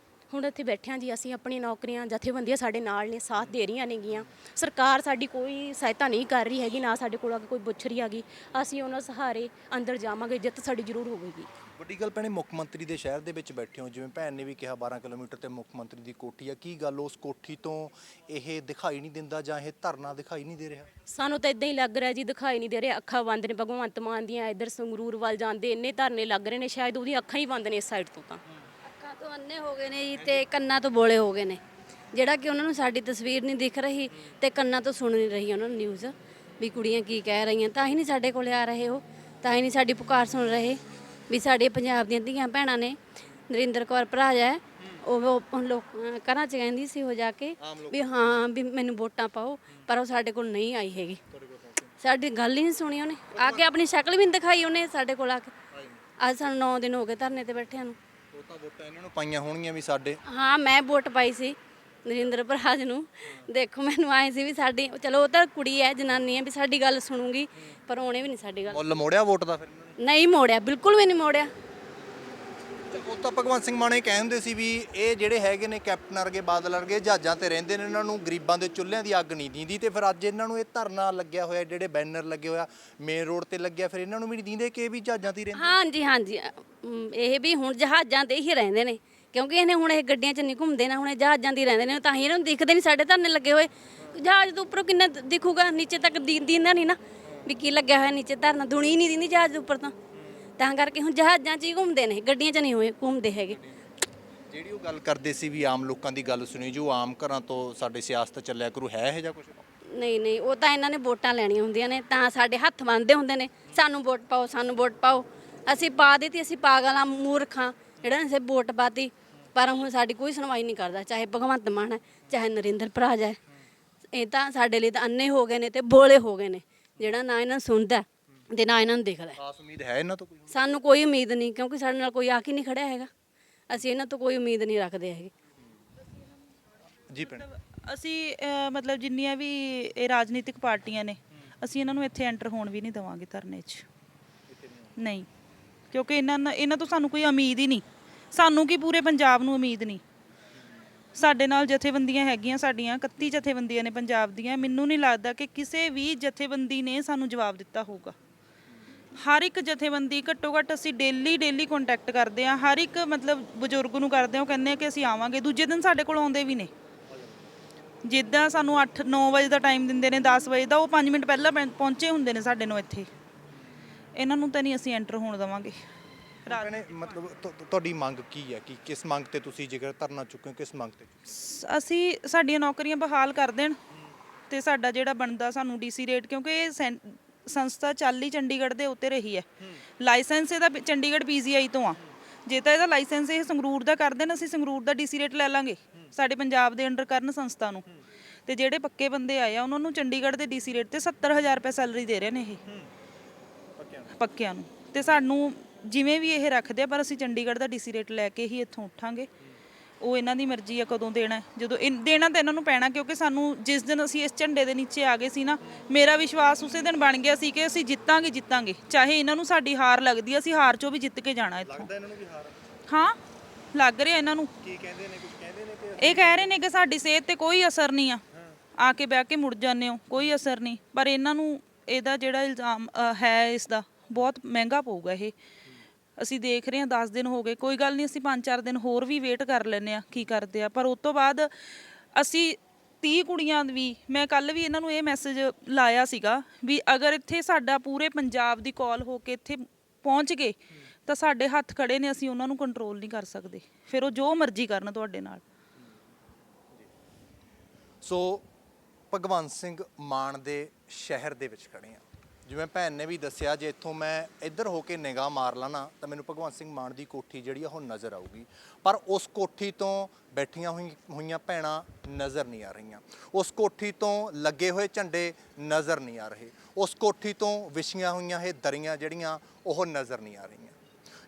ਹੁਣ ਇੱਥੇ ਬੈਠਿਆਂ ਜੀ ਅਸੀਂ ਆਪਣੀ ਨੌਕਰੀਆਂ ਜਥੇਬੰਦੀਆਂ ਸਾਡੇ ਨਾਲ ਨੇ, ਸਾਥ ਦੇ ਰਹੀਆਂ ਨੇਗੀਆਂ। ਸਰਕਾਰ ਸਾਡੀ ਕੋਈ ਸਹਾਇਤਾ ਨਹੀਂ ਕਰ ਰਹੀ ਹੈਗੀ, ਨਾ ਸਾਡੇ ਕੋਲ ਆ ਕੇ ਕੋਈ ਪੁੱਛ ਰਹੀ ਹੈਗੀ। ਅਸੀਂ ਉਹਨਾਂ ਸਹਾਰੇ ਅੰਦਰ ਜਾਵਾਂਗੇ, ਜਿੱਤ ਸਾਡੀ ਜ਼ਰੂਰ ਹੋਵੇਗੀ। ਵੱਡੀ ਗੱਲ ਭੈਣੇ, ਮੁੱਖ ਮੰਤਰੀ ਦੇ ਸ਼ਹਿਰ ਦੇ ਵਿੱਚ ਬੈਠੇ ਹੋ, ਜਿਵੇਂ ਭੈਣ ਨੇ ਵੀ ਕਿਹਾ 12 ਕਿਲੋਮੀਟਰ ਤੇ ਮੁੱਖ ਮੰਤਰੀ ਦੀ ਕੋਠੀ ਆ, ਕੀ ਗੱਲ ਉਸ ਕੋਠੀ ਤੋਂ ਇਹ ਦਿਖਾਈ ਨਹੀਂ ਦਿੰਦਾ ਜਾਂ ਇਹ ਧਰਨਾ ਦਿਖਾਈ ਨਹੀਂ ਦੇ ਰਿਹਾ? ਸਾਨੂੰ ਤਾਂ ਇਦਾਂ ਹੀ ਲੱਗ ਰਿਹਾ ਜੀ, ਦਿਖਾਈ ਨਹੀਂ ਦੇ ਰਿਹਾ। ਅੱਖਾਂ ਬੰਦ ਨੇ ਭਗਵੰਤ ਮਾਨ ਦੀਆਂ। ਇੱਧਰ ਸੰਗਰੂਰ ਵੱਲ ਜਾਂਦੇ ਇੰਨੇ ਧਰਨੇ ਲੱਗ ਰਹੇ ਨੇ, ਸ਼ਾਇਦ ਉਹਦੀਆਂ ਅੱਖਾਂ ਹੀ ਬੰਦ ਨੇ ਇਸ ਸਾਈਡ ਤੋਂ। ਤਾਂ ਅੱਖਾਂ ਤੋਂ ਅੰਨੇ ਹੋ ਗਏ ਨੇ ਜੀ ਤੇ ਕੰਨਾਂ ਤੋਂ ਬੋਲੇ ਹੋ ਗਏ ਨੇ, ਜਿਹੜਾ ਕਿ ਉਹਨਾਂ ਨੂੰ ਸਾਡੀ ਤਸਵੀਰ ਨਹੀਂ ਦਿਖ ਰਹੀ ਤੇ ਕੰਨਾਂ ਤੋਂ ਸੁਣ ਨਹੀਂ ਰਹੀ ਉਹਨਾਂ ਨੂੰ ਨਿਊਜ਼ ਵੀ ਕੁੜੀਆਂ ਕੀ ਕਹਿ ਰਹੀਆਂ। ਤਾਂ ਹੀ ਨਹੀਂ ਸਾਡੇ ਕੋਲੇ ਆ ਰਹੇ ਉਹ, ਤਾਂ ਹੀ ਨਹੀਂ ਸਾਡੀ ਪੁਕਾਰ ਸੁਣ ਰਹੇ ਵੀ ਸਾਡੇ ਪੰਜਾਬ ਦੀਆਂ ਧੀਆਂ ਭੈਣਾਂ ਨੇ। ਨਰਿੰਦਰ ਕੌਰ ਭਰਾ ਹੈ ਉਹ ਲੋਕ ਘਰਾਂ 'ਚ ਕਹਿੰਦੀ ਸੀ ਹੋ ਜਾ ਕੇ ਵੀ ਹਾਂ ਵੀ ਮੈਨੂੰ ਵੋਟਾਂ ਪਾਓ, ਪਰ ਉਹ ਸਾਡੇ ਕੋਲ ਨਹੀਂ ਆਈ ਹੈਗੀ। ਸਾਡੀ ਗੱਲ ਹੀ ਨਹੀਂ ਸੁਣੀ ਉਹਨੇ, ਆ ਕੇ ਆਪਣੀ ਸ਼ਕਲ ਵੀ ਨਹੀਂ ਦਿਖਾਈ ਉਹਨੇ ਸਾਡੇ ਕੋਲ ਆ ਕੇ। ਅੱਜ ਸਾਨੂੰ 9 ਦਿਨ ਹੋ ਗਏ ਧਰਨੇ ਤੇ ਬੈਠਿਆਂ ਨੂੰ। ਉਹ ਤਾਂ ਵੋਟਾਂ ਇਹਨਾਂ ਨੂੰ ਪਾਈਆਂ ਹੋਣਗੀਆਂ ਵੀ ਸਾਡੇ। ਹਾਂ ਮੈਂ ਵੋਟ ਪਾਈ ਸੀ ਨਰਿੰਦਰ ਭਰਾਜ ਨੂੰ। ਦੇਖੋ ਮੈਨੂੰ ਆਏ ਸੀ ਵੀ ਸਾਡੀ, ਚਲੋ ਉਹ ਤਾਂ ਕੁੜੀ ਹੈ, ਜਨਾਨੀ ਹੈ, ਵੀ ਸਾਡੀ ਗੱਲ ਸੁਣੂਗੀ, ਪਰ ਉਹਨੇ ਵੀ ਨਹੀਂ ਸਾਡੀ ਗੱਲ। ਮੁੱਲ ਮੋੜਿਆ ਵੋਟ ਦਾ ਫਿਰ ਇਹਨਾਂ ਨੇ? ਨਹੀਂ ਮੋੜਿਆ, ਬਿਲਕੁਲ ਵੀ ਨਹੀਂ ਮੋੜਿਆ। ਉਹ ਤਾਂ ਭਗਵੰਤ ਸਿੰਘ ਮਾਨ ਇਹ ਕਹਿੰਦੇ ਸੀ ਵੀ ਇਹ ਜਿਹੜੇ ਹੈਗੇ ਨੇ ਕੈਪਟਨ ਵਰਗੇ, ਬਾਦਲ ਵਰਗੇ ਜਹਾਜ਼ਾਂ ਤੇ ਰਹਿੰਦੇ ਨੇ, ਇਹਨਾਂ ਨੂੰ ਗਰੀਬਾਂ ਦੇ ਚੁੱਲ੍ਹਿਆਂ ਦੀ ਅੱਗ ਨਹੀਂ ਦੀਂਦੀ। ਤੇ ਫਿਰ ਅੱਜ ਇਹਨਾਂ ਨੂੰ ਇਹ ਧਰਨਾ ਲੱਗਿਆ ਹੋਇਆ, ਜਿਹੜੇ ਬੈਨਰ ਲੱਗੇ ਹੋਇਆ ਮੇਨ ਰੋਡ ਤੇ ਲੱਗਿਆ, ਫਿਰ ਇਹਨਾਂ ਨੂੰ ਵੀ ਨਹੀਂ ਦੀਂਦੇ ਕਿ ਇਹ ਵੀ ਜਹਾਜ਼ਾਂ ਤੇ ਹੀ ਰਹਿੰਦੇ? ਹਾਂਜੀ ਹਾਂਜੀ ਇਹ ਵੀ ਹੁਣ ਜਹਾਜ਼ਾਂ ਤੇ ਹੀ ਰਹਿੰਦੇ ਨੇ, ਕਿਉਂਕਿ ਇਹਨੇ ਹੁਣ ਇਹ ਗੱਡੀਆਂ 'ਚ ਨਹੀਂ ਘੁੰਮਦੇ ਨਾ, ਹੁਣ ਇਹ ਜਹਾਜ਼ਾਂ ਤੇ ਹੀ ਰਹਿੰਦੇ ਨੇ। ਤਾਂ ਹੀ ਇਹਨਾਂ ਨੂੰ ਦਿਖਦੇ ਨਹੀਂ ਸਾਡੇ ਧਰਨੇ ਲੱਗੇ ਹੋਏ। ਜਹਾਜ਼ ਤੋਂ ਉੱਪਰੋਂ ਕਿੰਨਾ ਦਿਖੂਗਾ, ਨੀਚੇ ਤੱਕ ਦੀਂਦਾ ਨਹੀਂ ਨਾ ਵੀ ਕੀ ਲੱਗਿਆ ਹੋਇਆ ਨੀਚੇ ਧਰਨਾ। ਦੁਨੀ ਨਹੀਂ ਦਿੰਦੀ ਜਹਾਜ਼ ਦੇ ਉੱਪਰ ਤਾਂ ਕਰਕੇ ਹੁਣ ਜਹਾਜ਼ਾਂ 'ਚ ਹੀ ਘੁੰਮਦੇ ਨੇ, ਗੱਡੀਆਂ 'ਚ ਨਹੀਂ ਹੋਏ ਘੁੰਮਦੇ ਹੈਗੇ। ਜਿਹੜੀ ਉਹ ਗੱਲ ਕਰਦੇ ਸੀ ਵੀ ਆਮ ਲੋਕਾਂ ਦੀ ਗੱਲ ਸੁਣੀ, ਜੋ ਆਮ ਘਰਾਂ ਤੋਂ ਸਾਡੇ ਸਿਆਸਤ ਚੱਲਿਆ ਕਰੂ, ਹੈ ਇਹ ਜਾਂ ਕੁਝ? ਨਹੀਂ ਉਹ ਤਾਂ ਇਹਨਾਂ ਨੇ ਵੋਟਾਂ ਲੈਣੀਆਂ ਹੁੰਦੀਆਂ ਨੇ, ਤਾਂ ਸਾਡੇ ਹੱਥ ਬੰਨ੍ਹਦੇ ਹੁੰਦੇ ਨੇ, ਸਾਨੂੰ ਵੋਟ ਪਾਓ, ਸਾਨੂੰ ਵੋਟ ਪਾਓ। ਅਸੀਂ ਪਾ ਦਿੱਤੀ, ਅਸੀਂ ਪਾਗਲਾਂ ਮੂਰਖਾਂ ਜਿਹੜਾ ਅਸੀਂ ਵੋਟ ਪਾਤੀ, ਪਰ ਹੁਣ ਸਾਡੀ ਕੋਈ ਸੁਣਵਾਈ ਨਹੀਂ ਕਰਦਾ, ਚਾਹੇ ਭਗਵੰਤ ਮਾਨ ਹੈ, ਚਾਹੇ ਨਰਿੰਦਰ ਭਰਾਜ ਹੈ। ਇਹ ਤਾਂ ਸਾਡੇ ਲਈ ਤਾਂ ਅੰਨੇ ਹੋ ਗਏ ਨੇ ਤੇ ਬੋਲੇ ਹੋ ਗਏ ਨੇ, ਜਿਹੜਾ ਨਾ ਇਹਨਾਂ ਨੂੰ ਸੁਣਦਾ ਤੇ ਨਾ ਇਹਨਾਂ ਨੂੰ ਦਿਖਦਾ। ਖਾਸ ਉਮੀਦ ਹੈ ਇਹਨਾਂ ਤੋਂ ਕੋਈ? ਸਾਨੂੰ ਕੋਈ ਉਮੀਦ ਨਹੀਂ, ਕਿਉਂਕਿ ਸਾਡੇ ਨਾਲ ਕੋਈ ਆ ਕੇ ਨਹੀਂ ਖੜਿਆ ਹੈਗਾ। ਅਸੀਂ ਇਹਨਾਂ ਤੋਂ ਕੋਈ ਉਮੀਦ ਨਹੀਂ ਰੱਖਦੇ ਹੈਗੇ। ਜੀ ਭੈਣ, ਅਸੀਂ ਮਤਲਬ ਜਿੰਨੀਆਂ ਵੀ ਇਹ ਰਾਜਨੀਤਿਕ ਪਾਰਟੀਆਂ ਨੇ, ਅਸੀਂ ਇਹਨਾਂ ਨੂੰ ਇੱਥੇ ਐਂਟਰ ਹੋਣ ਵੀ ਨਹੀਂ ਦੇਵਾਂਗੇ ਧਰਨੇ 'ਚ। ਨਹੀਂ, ਕਿਉਂਕਿ ਇਹਨਾਂ ਤੋਂ ਸਾਨੂੰ ਕੋਈ ਉਮੀਦ ਹੀ ਨਹੀਂ। ਸਾਨੂੰ ਕੀ ਪੂਰੇ ਪੰਜਾਬ ਨੂੰ ਉਮੀਦ ਨਹੀਂ। ਸਾਡੇ ਨਾਲ ਜਥੇਬੰਦੀਆਂ ਹੈਗੀਆਂ, ਸਾਡੀਆਂ 31 ਜਥੇਬੰਦੀਆਂ ਨੇ ਪੰਜਾਬ ਦੀਆਂ। ਮੈਨੂੰ ਨਹੀਂ ਲੱਗਦਾ ਕਿ ਕਿਸੇ ਵੀ ਜਥੇਬੰਦੀ ਨੇ ਸਾਨੂੰ ਜਵਾਬ ਦਿੱਤਾ ਹੋਊਗਾ। ਹਰ ਇੱਕ ਜਥੇਬੰਦੀ ਘੱਟੋ ਘੱਟ ਅਸੀਂ ਡੇਲੀ ਕੰਟੈਕਟ ਕਰਦੇ ਹਾਂ, ਹਰ ਇੱਕ ਮਤਲਬ ਬਜ਼ੁਰਗ ਨੂੰ ਕਰਦੇ ਹਾਂ, ਉਹ ਕਹਿੰਦੇ ਆ ਕਿ ਅਸੀਂ ਆਵਾਂਗੇ। ਦੂਜੇ ਦਿਨ ਸਾਡੇ ਕੋਲ ਆਉਂਦੇ ਵੀ ਨੇ। ਜਿੱਦਾਂ ਸਾਨੂੰ 8-9 ਵਜੇ ਦਾ ਟਾਈਮ ਦਿੰਦੇ ਨੇ, 10 ਵਜੇ ਦਾ, ਉਹ 5 ਮਿੰਟ ਪਹਿਲਾਂ ਪਹੁੰਚੇ ਹੁੰਦੇ ਨੇ ਸਾਡੇ ਨੂੰ ਇੱਥੇ। ਇਹਨਾਂ ਨੂੰ ਤਾਂ ਨਹੀਂ ਅਸੀਂ ਐਂਟਰ ਹੋਣ ਦੇਵਾਂਗੇ। ਭੈਣੇ ਮਤਲਬ ਤੁਹਾਡੀ ਮੰਗ ਕੀ ਹੈ, ਕਿ ਕਿਸ ਮੰਗ ਤੇ ਤੁਸੀਂ ਜੇਕਰ ਧਰਨਾ ਚੁੱਕੇ ਹੋ, ਕਿਸ ਮੰਗ ਤੇ? ਅਸੀਂ ਸਾਡੀਆਂ ਨੌਕਰੀਆਂ ਬਹਾਲ ਕਰ ਦੇਣ ਤੇ ਸਾਡਾ ਜਿਹੜਾ ਬਣਦਾ ਸਾਨੂੰ ਡੀਸੀ ਰੇਟ, ਕਿਉਂਕਿ ਇਹ ਸੰਸਥਾ ਚੱਲ ਹੀ ਚੰਡੀਗੜ੍ਹ ਦੇ ਉੱਤੇ ਰਹੀ ਹੈ। ਲਾਇਸੈਂਸ ਇਹਦਾ ਚੰਡੀਗੜ੍ਹ PGI ਤੋਂ ਆ। ਜੇ ਤਾਂ ਇਹਦਾ ਲਾਇਸੈਂਸ ਇਹ ਸੰਗਰੂਰ ਦਾ ਕਰ ਦੇਣ, ਅਸੀਂ ਸੰਗਰੂਰ ਦਾ ਡੀਸੀ ਰੇਟ ਲੈ ਲਾਂਗੇ, ਸਾਡੇ ਪੰਜਾਬ ਦੇ ਅੰਡਰ ਕਰਨ ਸੰਸਥਾ ਨੂੰ। ਤੇ ਜਿਹੜੇ ਪੱਕੇ ਬੰਦੇ ਆਏ ਆ ਉਹਨਾਂ ਨੂੰ ਚੰਡੀਗੜ੍ਹ ਦੇ ਡੀਸੀ ਰੇਟ ਤੇ 70,000 ਰੁਪਏ ਸੈਲਰੀ ਦੇ ਰਹੇ ਨੇ ਇਹ ਪੱਕਿਆਂ ਨੂੰ। ਤੇ ਸਾਨੂੰ ਜਿਵੇਂ ਵੀ ਇਹ ਰੱਖਦੇ ਆ, ਪਰ ਅਸੀਂ ਚੰਡੀਗੜ੍ਹ ਦਾ ਡੀਸੀ ਰੇਟ ਲੈ ਕੇ ਹੀ ਇੱਥੋਂ ਉੱਠਾਂਗੇ। ਉਹ ਇਹਨਾਂ ਦੀ ਮਰਜ਼ੀ ਆ ਕਦੋਂ ਦੇਣਾ, ਜਦੋਂ ਦੇਣਾ ਤਾਂ ਇਹਨਾਂ ਨੂੰ ਪੈਣਾ, ਕਿਉਂਕਿ ਸਾਨੂੰ ਜਿਸ ਦਿਨ ਅਸੀਂ ਇਸ ਝੰਡੇ ਦੇ ਨੀਚੇ ਆ ਗਏ ਸੀ ਨਾ, ਮੇਰਾ ਵਿਸ਼ਵਾਸ ਉਸੇ ਦਿਨ ਬਣ ਗਿਆ ਸੀ ਕਿ ਅਸੀਂ ਜਿੱਤਾਂਗੇ। ਚਾਹੇ ਇਹਨਾਂ ਨੂੰ ਸਾਡੀ ਹਾਰ ਲੱਗਦੀ ਆ, ਅਸੀਂ ਹਾਰ 'ਚੋਂ ਵੀ ਜਿੱਤ ਕੇ ਜਾਣਾ ਇੱਥੋਂ। ਲੱਗਦਾ ਇਹਨਾਂ ਨੂੰ ਵੀ ਹਾਰ? ਹਾਂ ਲੱਗ ਰਿਹਾ ਇਹਨਾਂ ਨੂੰ। ਕੀ ਕਹਿੰਦੇ ਨੇ? ਕੁਝ ਕਹਿੰਦੇ ਨੇ ਕਿ ਇਹ ਕਹਿ ਰਹੇ ਨੇ ਕਿ ਸਾਡੀ ਸਿਹਤ ਤੇ ਕੋਈ ਅਸਰ ਨਹੀਂ ਆ ਕੇ ਬਹਿ ਕੇ ਮੁੜ ਜਾਂਦੇ ਹੋ, ਕੋਈ ਅਸਰ ਨਹੀਂ। ਪਰ ਇਹਨਾਂ ਨੂੰ ਇਹਦਾ ਜਿਹੜਾ ਇਲਜ਼ਾਮ ਹੈ, ਇਸ ਦਾ ਬਹੁਤ ਮਹਿੰਗਾ ਪਊਗਾ ਇਹ। ਅਸੀਂ ਦੇਖ ਰਹੇ ਹਾਂ 10 ਦਿਨ ਹੋ ਗਏ, ਕੋਈ ਗੱਲ ਨਹੀਂ, ਅਸੀਂ 5-4 ਦਿਨ ਹੋਰ ਵੀ ਵੇਟ ਕਰ ਲੈਂਦੇ ਹਾਂ ਕੀ ਕਰਦੇ ਆ। ਪਰ ਉਸ ਤੋਂ ਬਾਅਦ ਅਸੀਂ 30 ਕੁੜੀਆਂ ਵੀ, ਮੈਂ ਕੱਲ ਵੀ ਇਹਨਾਂ ਨੂੰ ਇਹ ਮੈਸੇਜ ਲਾਇਆ ਸੀਗਾ ਵੀ ਅਗਰ ਇੱਥੇ ਸਾਡਾ ਪੂਰੇ ਪੰਜਾਬ ਦੀ ਕਾਲ ਹੋ ਕੇ ਇੱਥੇ ਪਹੁੰਚ ਗਏ ਤਾਂ ਸਾਡੇ ਹੱਥ ਖੜੇ ਨੇ, ਅਸੀਂ ਉਹਨਾਂ ਨੂੰ ਕੰਟਰੋਲ ਨਹੀਂ ਕਰ ਸਕਦੇ। ਫਿਰ ਉਹ ਜੋ ਮਰਜ਼ੀ ਕਰਨ ਤੁਹਾਡੇ ਨਾਲ। ਸੋ ਭਗਵੰਤ ਸਿੰਘ ਮਾਨ ਦੇ ਸ਼ਹਿਰ ਦੇ ਵਿੱਚ ਖੜੇ ਆ। ਜਿਵੇਂ ਭੈਣ ਨੇ ਵੀ ਦੱਸਿਆ, ਜੇ ਇੱਥੋਂ ਮੈਂ ਇੱਧਰ ਹੋ ਕੇ ਨਿਗਾਹ ਮਾਰ ਲਾਣਾ ਤਾਂ ਮੈਨੂੰ ਭਗਵੰਤ ਸਿੰਘ ਮਾਨ ਦੀ ਕੋਠੀ ਜਿਹੜੀ ਆ ਉਹ ਨਜ਼ਰ ਆਊਗੀ, ਪਰ ਉਸ ਕੋਠੀ ਤੋਂ ਬੈਠੀਆਂ ਹੋਈਆਂ ਭੈਣਾਂ ਨਜ਼ਰ ਨਹੀਂ ਆ ਰਹੀਆਂ। ਉਸ ਕੋਠੀ ਤੋਂ ਲੱਗੇ ਹੋਏ ਝੰਡੇ ਨਜ਼ਰ ਨਹੀਂ ਆ ਰਹੇ। ਉਸ ਕੋਠੀ ਤੋਂ ਵਿਛੀਆਂ ਹੋਈਆਂ ਇਹ ਦਰੀਆਂ ਜਿਹੜੀਆਂ ਉਹ ਨਜ਼ਰ ਨਹੀਂ ਆ ਰਹੀਆਂ।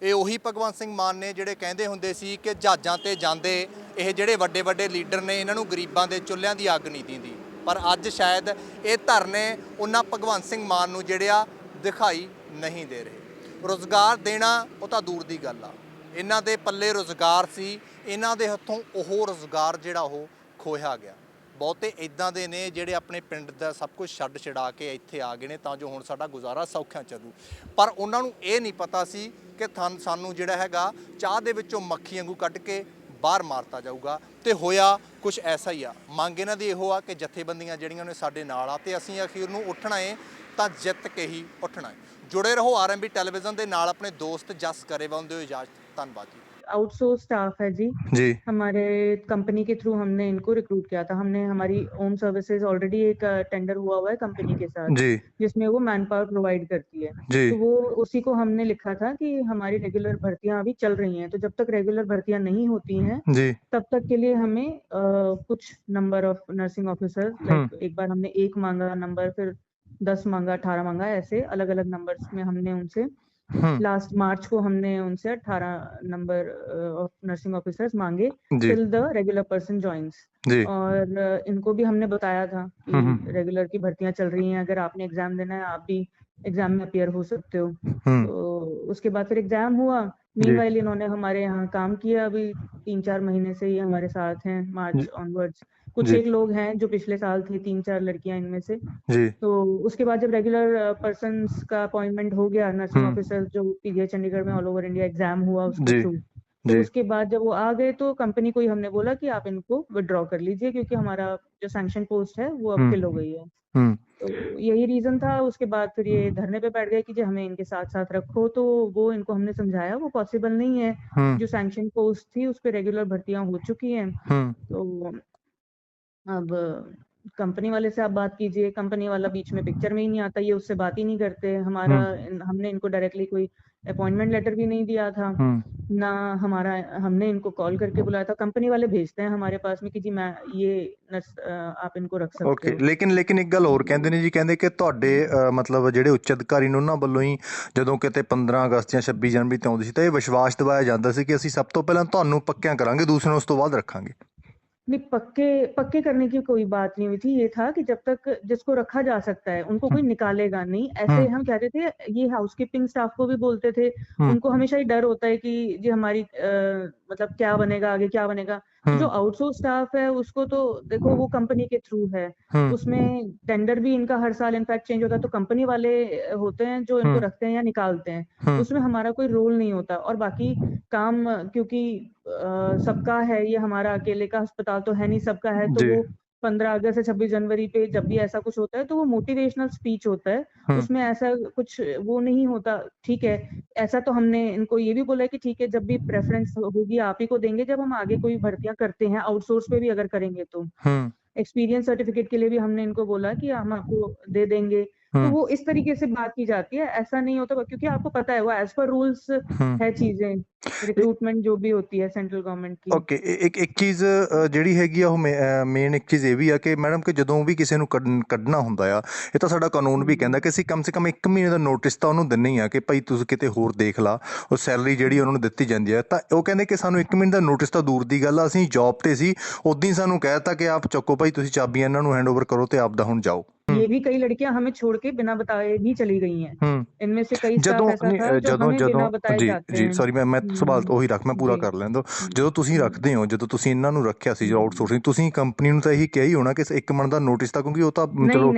ਇਹ ਉਹੀ ਭਗਵੰਤ ਸਿੰਘ ਮਾਨ ਨੇ ਜਿਹੜੇ ਕਹਿੰਦੇ ਹੁੰਦੇ ਸੀ ਕਿ ਜਹਾਜ਼ਾਂ ਤੇ ਜਾਂਦੇ ਇਹ ਜਿਹੜੇ ਵੱਡੇ ਵੱਡੇ ਲੀਡਰ ਨੇ, ਇਹਨਾਂ ਨੂੰ ਗਰੀਬਾਂ ਦੇ ਚੁੱਲ੍ਹਿਆਂ ਦੀ ਅੱਗ ਨਹੀਂ ਦਿੰਦੀ। ਪਰ ਅੱਜ ਸ਼ਾਇਦ ਇਹ ਧਰਨੇ ਉਹਨਾਂ ਭਗਵੰਤ ਸਿੰਘ ਮਾਨ ਨੂੰ ਜਿਹੜੇ ਆ ਦਿਖਾਈ ਨਹੀਂ ਦੇ ਰਹੇ। ਰੁਜ਼ਗਾਰ ਦੇਣਾ ਉਹ ਤਾਂ ਦੂਰ ਦੀ ਗੱਲ ਆ, ਇਹਨਾਂ ਦੇ ਪੱਲੇ ਰੁਜ਼ਗਾਰ ਸੀ, ਇਹਨਾਂ ਦੇ ਹੱਥੋਂ ਉਹ ਰੁਜ਼ਗਾਰ ਜਿਹੜਾ ਉਹ ਖੋਇਆ ਗਿਆ। ਬਹੁਤੇ ਇਦਾਂ ਦੇ ਨੇ ਜਿਹੜੇ ਆਪਣੇ ਪਿੰਡ ਦਾ ਸਭ ਕੁਝ ਛੱਡ ਛਡਾ ਕੇ ਇੱਥੇ ਆ ਗਏ ਨੇ ਤਾਂ ਜੋ ਹੁਣ ਸਾਡਾ ਗੁਜ਼ਾਰਾ ਸੌਖਾ ਚੱਲੂ, ਪਰ ਉਹਨਾਂ ਨੂੰ ਇਹ ਨਹੀਂ ਪਤਾ ਸੀ ਕਿ ਸਾਨੂੰ ਜਿਹੜਾ ਹੈਗਾ ਚਾਹ ਦੇ ਵਿੱਚੋਂ ਮੱਖੀ ਵਾਂਗੂ ਕੱਢ ਕੇ ਬਾਹਰ ਮਾਰਤਾ ਜਾਊਗਾ। ਤੇ ਹੋਇਆ ਕੁਝ ਐਸਾ ਹੀ ਆ। ਮੰਗ ਇਹਨਾਂ ਦੀ ਇਹੋ ਆ ਕਿ ਜਥੇਬੰਦੀਆਂ ਜਿਹੜੀਆਂ ਨੇ ਸਾਡੇ ਨਾਲ ਆ ਤੇ ਅਸੀਂ ਅਖੀਰ ਨੂੰ ਉੱਠਣਾ ਏ ਤਾਂ ਜਿੱਤ ਕੇ ਹੀ ਉੱਠਣਾ ਏ। जुड़े रहो RMB टेलीविजन के नाल अपने दोस्त जस गरेवाल दो इजाजत। धन्यवाद जी। आउटसोर्स स्टाफ है जी हमारे कंपनी के थ्रू हमने इनको रिक्रूट किया था। हमने हमारी होम सर्विसेज ऑलरेडी एक टेंडर हुआ है कंपनी के साथ जी, जिसमें वो मैन पावर प्रोवाइड करती है जी। तो वो उसी को हमने लिखा था कि हमारी रेगुलर भर्तियां अभी चल रही हैं, तो जब तक रेगुलर भर्तियां नहीं होती हैं जी तब तक के लिए हमें कुछ number of nursing officer, like एक बार हमने 1 मांगा नंबर, फिर 10 मांगा, 18 मांगा, ऐसे अलग अलग नंबर्स में हमने उनसे लास्ट मार्च को हमने उनसे 18 नंबर ऑफ नर्सिंग ऑफिसर्स मांगे till the regular person joins. और इनको भी हमने बताया था कि रेगुलर की भर्तियां चल रही हैं, अगर आपने एग्जाम देना है आप भी एग्जाम में अपीयर हो सकते हो। तो उसके बाद फिर एग्जाम हुआ। मीनवाइल इन्होंने हमारे यहाँ काम किया, अभी 3-4 महीने से ये हमारे साथ हैं, मार्च ऑनवर्ड्स। कुछ एक लोग हैं जो पिछले साल थे, 3-4 लड़कियां इनमें से जी। तो उसके बाद जब रेगुलर पर्सन्स का अपॉइंटमेंट हो गया, नर्सिंग ऑफिसर जो पीजीआई चंडीगढ़ में ऑल ओवर इंडिया एग्जाम हुआ उसके थ्रू, तो उसके बाद जब वो आ गए तो कंपनी को ही हमने बोला कि आप इनको विड्रॉ कर लीजिए क्योंकि हमारा जो सैंक्शन पोस्ट है वो अब फिल हो गई है। तो यही रीजन था। उसके बाद फिर ये धरने पे बैठ गए कि जो हमें इनके साथ साथ रखो, तो वो इनको हमने समझाया वो पॉसिबल नहीं है। जो सैंक्शन पोस्ट थी उस पर रेगुलर भर्तियां हो चुकी हैं। तो अब कंपनी वाले से आप बात कीजिए, कंपनी वाला बीच में पिक्चर में ही नहीं आता, ये उससे बात ही नहीं करते। हमने इनको डायरेक्टली कोई अपॉइंटमेंट लेटर भी नहीं दिया था ना, हमने इनको कॉल करके बुलाया था। कंपनी वाले भेजते हैं हमारे पास में कि जी मैं ये नर्स आप इनको रख सकते हो। ਲੇਕਿਨ ਇੱਕ ਗੱਲ ਹੋਰ ਕਹਿੰਦੇ ਨੇ ਜੀ, ਕਹਿੰਦੇ ਕਿ ਤੁਹਾਡੇ ਮਤਲਬ ਜਿਹੜੇ ਉੱਚ ਅਧਿਕਾਰੀ ਨੇ ਉਹਨਾਂ ਵੱਲੋਂ ਹੀ ਜਦੋਂ ਕਿਤੇ 15 ਅਗਸਤ ਜਾਂ 26 ਜਨਵਰੀ ਤੇ ਆਉਂਦੀ ਸੀ ਤਾਂ ਇਹ ਵਿਸ਼ਵਾਸ ਦਿਵਾਇਆ ਜਾਂਦਾ ਸੀ ਕਿ ਅਸੀਂ ਸਭ ਤੋਂ ਪਹਿਲਾਂ ਤੁਹਾਨੂੰ ਪੱਕਿਆਂ ਕਰਾਂਗੇ, ਦੂਸਰੇ ਨੂੰ ਉਸ ਤੋਂ ਬਾਅਦ ਰੱਖਾਂਗੇ। नहीं, पक्के करने की कोई बात नहीं हुई थी। ये था कि जब तक जिसको रखा जा सकता है उनको कोई निकालेगा नहीं, ऐसे हम कहते थे। ये हाउसकीपिंग स्टाफ को भी बोलते थे, उनको हमेशा ही डर होता है कि जी हमारी मतलब क्या बनेगा आगे, क्या बनेगा। जो आउटसोर्स स्टाफ है उसको तो देखो वो कंपनी के थ्रू है, उसमें टेंडर भी इनका हर साल इनफैक्ट चेंज होता है, तो कंपनी वाले होते हैं जो इनको रखते हैं या निकालते हैं, उसमें हमारा कोई रोल नहीं होता। और बाकी काम क्योंकि सबका है, ये हमारा अकेले का अस्पताल तो है नहीं, सबका है। तो वो 15 अगस्त से 26 जनवरी पे जब भी ऐसा कुछ होता है तो वो मोटिवेशनल स्पीच होता है, उसमें ऐसा कुछ वो नहीं होता। ठीक है, ऐसा तो हमने इनको ये भी बोला है कि ठीक है जब भी प्रेफरेंस होगी आप ही को देंगे, जब हम आगे कोई भर्तियां करते हैं आउटसोर्स पे भी अगर करेंगे तो एक्सपीरियंस सर्टिफिकेट के लिए भी हमने इनको बोला कि हम आपको दे देंगे। तो वो इस तरीके से बात की जाती है, ऐसा नहीं होता क्योंकि आपको पता है वो एज पर रूल्स है चीजें, रिक्रूटमेंट जो भी होती है सेंट्रल गवर्नमेंट की। ਓਕੇ, ਇੱਕ ਚੀਜ਼ ਜਿਹੜੀ ਹੈਗੀ ਆ ਉਹ ਮੇਨ ਇੱਕ ਚੀਜ਼ ਇਹ ਵੀ ਆ ਕਿ ਮੈਡਮ ਕਿ ਜਦੋਂ ਵੀ ਕਿਸੇ ਨੂੰ ਕੱਢਣਾ ਹੁੰਦਾ ਆ, ਇਹ ਤਾਂ ਸਾਡਾ ਕਾਨੂੰਨ ਵੀ ਕਹਿੰਦਾ ਕਿ ਅਸੀਂ ਕਮ ਸੇ ਕਮ 1 ਮਹੀਨੇ ਦਾ ਨੋਟਿਸ ਤਾਂ ਉਹਨੂੰ ਦਿੰਦੇ ਹੀ ਆ ਕਿ ਭਾਈ ਤੁਸੀਂ ਕਿਤੇ ਹੋਰ ਦੇਖ ਲਾ। ਉਹ ਸੈਲਰੀ ਜਿਹੜੀ ਉਹਨਾਂ ਨੂੰ ਦਿੱਤੀ ਜਾਂਦੀ ਹੈ, ਤਾਂ ਉਹ ਕਹਿੰਦੇ ਕਿ ਸਾਨੂੰ 1 ਮਹੀਨੇ ਦਾ ਨੋਟਿਸ ਤਾਂ ਦੂਰ ਦੀ ਗੱਲ ਆ, ਅਸੀਂ ਜੌਬ ਤੇ ਸੀ ਉਦੋਂ ਹੀ ਸਾਨੂੰ ਕਹਿ ਦਿੱਤਾ ਕਿ ਆਪ ਚੱਕੋ ਭਾਈ ਤੁਸੀਂ ਚਾਬੀਆਂ ਇਹਨਾਂ ਨੂੰ हैंड ओवर करो तो आपदा हुण जाओ। ये भी कई लड़कियां हमें छोड़ के बिना बताए भी चली गई हैं। इनमें से कई स्टाफ ऐसा था जो हमें बिना बताए जाते हैं। ਸੌਰੀ ਮੈਂ ਸਵਾਲ ਉਹੀ ਰੱਖ ਮੈਂ ਪੂਰਾ ਕਰ ਲੈਣ ਦੋ। ਜਦੋਂ ਤੁਸੀਂ ਰੱਖਦੇ ਹੋ, ਜਦੋਂ ਤੁਸੀਂ ਇਹਨਾਂ ਨੂੰ ਰੱਖਿਆ ਸੀ ਆਊਟਸੋਰਸਿੰਗ, ਤੁਸੀਂ ਕੰਪਨੀ ਨੂੰ ਤਾਂ ਇਹੀ ਕਿਹਾ ਹੀ ਹੋਣਾ ਕਿ 1 ਮਹੀਨੇ ਦਾ ਨੋਟਿਸ ਤਾਂ, क्योंकि वो तो चलो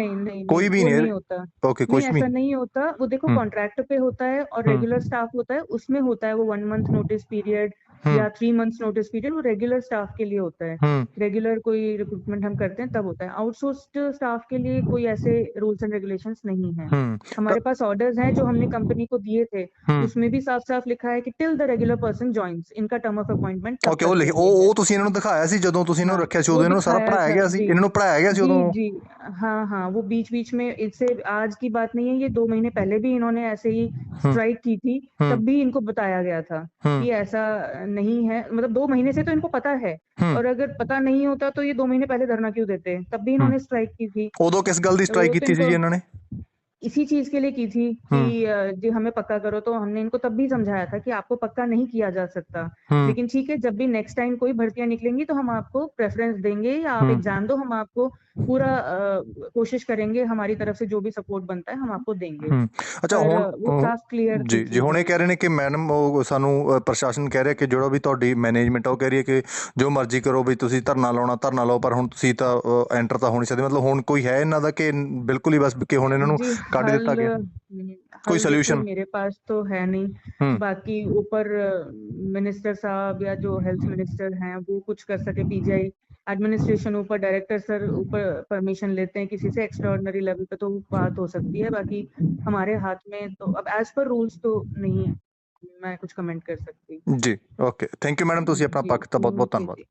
कोई भी नहीं होता। ओके, कुछ भी ऐसा नहीं होता। वो देखो कॉन्ट्रैक्ट पे होता है और रेगुलर स्टाफ होता है, उसमें होता है वो 1 मंथ नोटिस पीरियड या 3 मंथ्स नोटिस पीरियड, वो रेगुलर स्टाफ के लिए होता है। रेगुलर कोई रिक्रूटमेंट हम करते हैं तब होता है। आउटसोर्स्ड स्टाफ के लिए कोई ऐसे रूल्स एंड रेगुलेशंस नहीं है। हमारे पास ऑर्डर्स हैं जो हमने कंपनी को दिए थे, उसमें भी साफ साफ लिखा है कि till the regular person joins, इनका टर्म ऑफ अपॉइंटमेंट। ओके, ਉਹ ਤੁਸੀਂ ਇਹਨਾਂ ਨੂੰ ਦਿਖਾਇਆ ਸੀ ਜਦੋਂ ਤੁਸੀਂ ਇਹਨਾਂ ਨੂੰ ਰੱਖਿਆ ਸੀ, ਉਦੋਂ ਇਹਨਾਂ ਨੂੰ ਸਾਰਾ ਪੜਾਇਆ ਗਿਆ ਸੀ, ਇਹਨਾਂ ਨੂੰ ਪੜਾਇਆ ਗਿਆ ਸੀ ਉਦੋਂ। जी हाँ, वो बीच बीच में, इससे आज की बात नहीं है, ये 2 महीने पहले भी इन्होंने ऐसे ही स्ट्राइक की थी, तब भी इनको बताया गया था कि ऐसा नहीं है। मतलब 2 महीने से तो इनको पता है, और अगर पता नहीं होता तो ये 2 महीने पहले धरना क्यों देते, तब भी इन्होंने स्ट्राइक की थी। ਉਦੋਂ ਕਿਸ ਗੱਲ ਦੀ ਸਟ੍ਰਾਈਕ ਕੀਤੀ ਸੀ ਜੀ ਇਹਨਾਂ ਨੇ? इसी चीज के लिए की थी कि जी हमें पक्का करो, तो हमने इनको तब भी समझाया था कि आपको पक्का नहीं किया जा सकता, लेकिन ठीक है जब भी नेक्स्ट टाइम कोई भर्तियां निकलेंगी तो हम आपको प्रेफरेंस देंगे, या आप एग्जाम दो, हम आपको पूरा कोशिश करेंगे, हमारी तरफ से जो भी सपोर्ट बनता है हम आपको देंगे। ਅੱਛਾ पर ਹੁਣ वो साफ क्लियर ਜੀ ਜੀ ਹੁਣ ਇਹ ਕਹਿ ਰਹੇ ਨੇ ਕਿ ਮੈਡਮ ਉਹ ਸਾਨੂੰ ਪ੍ਰਸ਼ਾਸਨ ਕਹਿ ਰਿਹਾ ਕਿ ਜਿਹੜਾ ਵੀ ਤੁਹਾਡੀ ਮੈਨੇਜਮੈਂਟ ਆ ਉਹ ਕਹਿ ਰਹੀ ਹੈ ਕਿ ਜੋ ਮਰਜ਼ੀ ਕਰੋ ਵੀ ਤੁਸੀਂ ਧਰਨਾ ਲਾਉਣਾ ਧਰਨਾ ਲਾਓ, ਪਰ ਹੁਣ ਤੁਸੀਂ ਤਾਂ ਐਂਟਰ ਤਾਂ ਹੋ ਨਹੀਂ ਸਕਦੇ। ਮਤਲਬ ਹੁਣ ਕੋਈ ਹੈ ਇਹਨਾਂ ਦਾ ਕਿ ਬਿਲਕੁਲ ਹੀ ਬਸ ਕਿ ਹੁਣ ਇਹਨਾਂ ਨੂੰ ਕੱਢ ਦਿੱਤਾ ਗਿਆ, कोई हल solution? देखो मेरे पास तो है नहीं, बाकी ऊपर मिनिस्टर साहब या जो हेल्थ मिनिस्टर हैं वो कुछ कर सके, पीजीआई एडमिनिस्ट्रेशन ऊपर डायरेक्टर सर ऊपर परमिशन लेते हैं किसी से एक्स्ट्रा ऑर्डिनरी लेवल पे तो बात हो सकती है, बाकी हमारे हाथ में तो अब एज पर रूल्स तो नहीं मैं कुछ कमेंट कर सकती। ਜੀ ਓਕੇ, ਥੈਂਕ ਯੂ ਮੈਡਮ, ਤੁਸੀਂ ਆਪਣਾ जी ਪੱਖ ਤਾਂ ਬਹੁਤ ਬਹੁਤ जी ਧੰਨਵਾਦ। जी।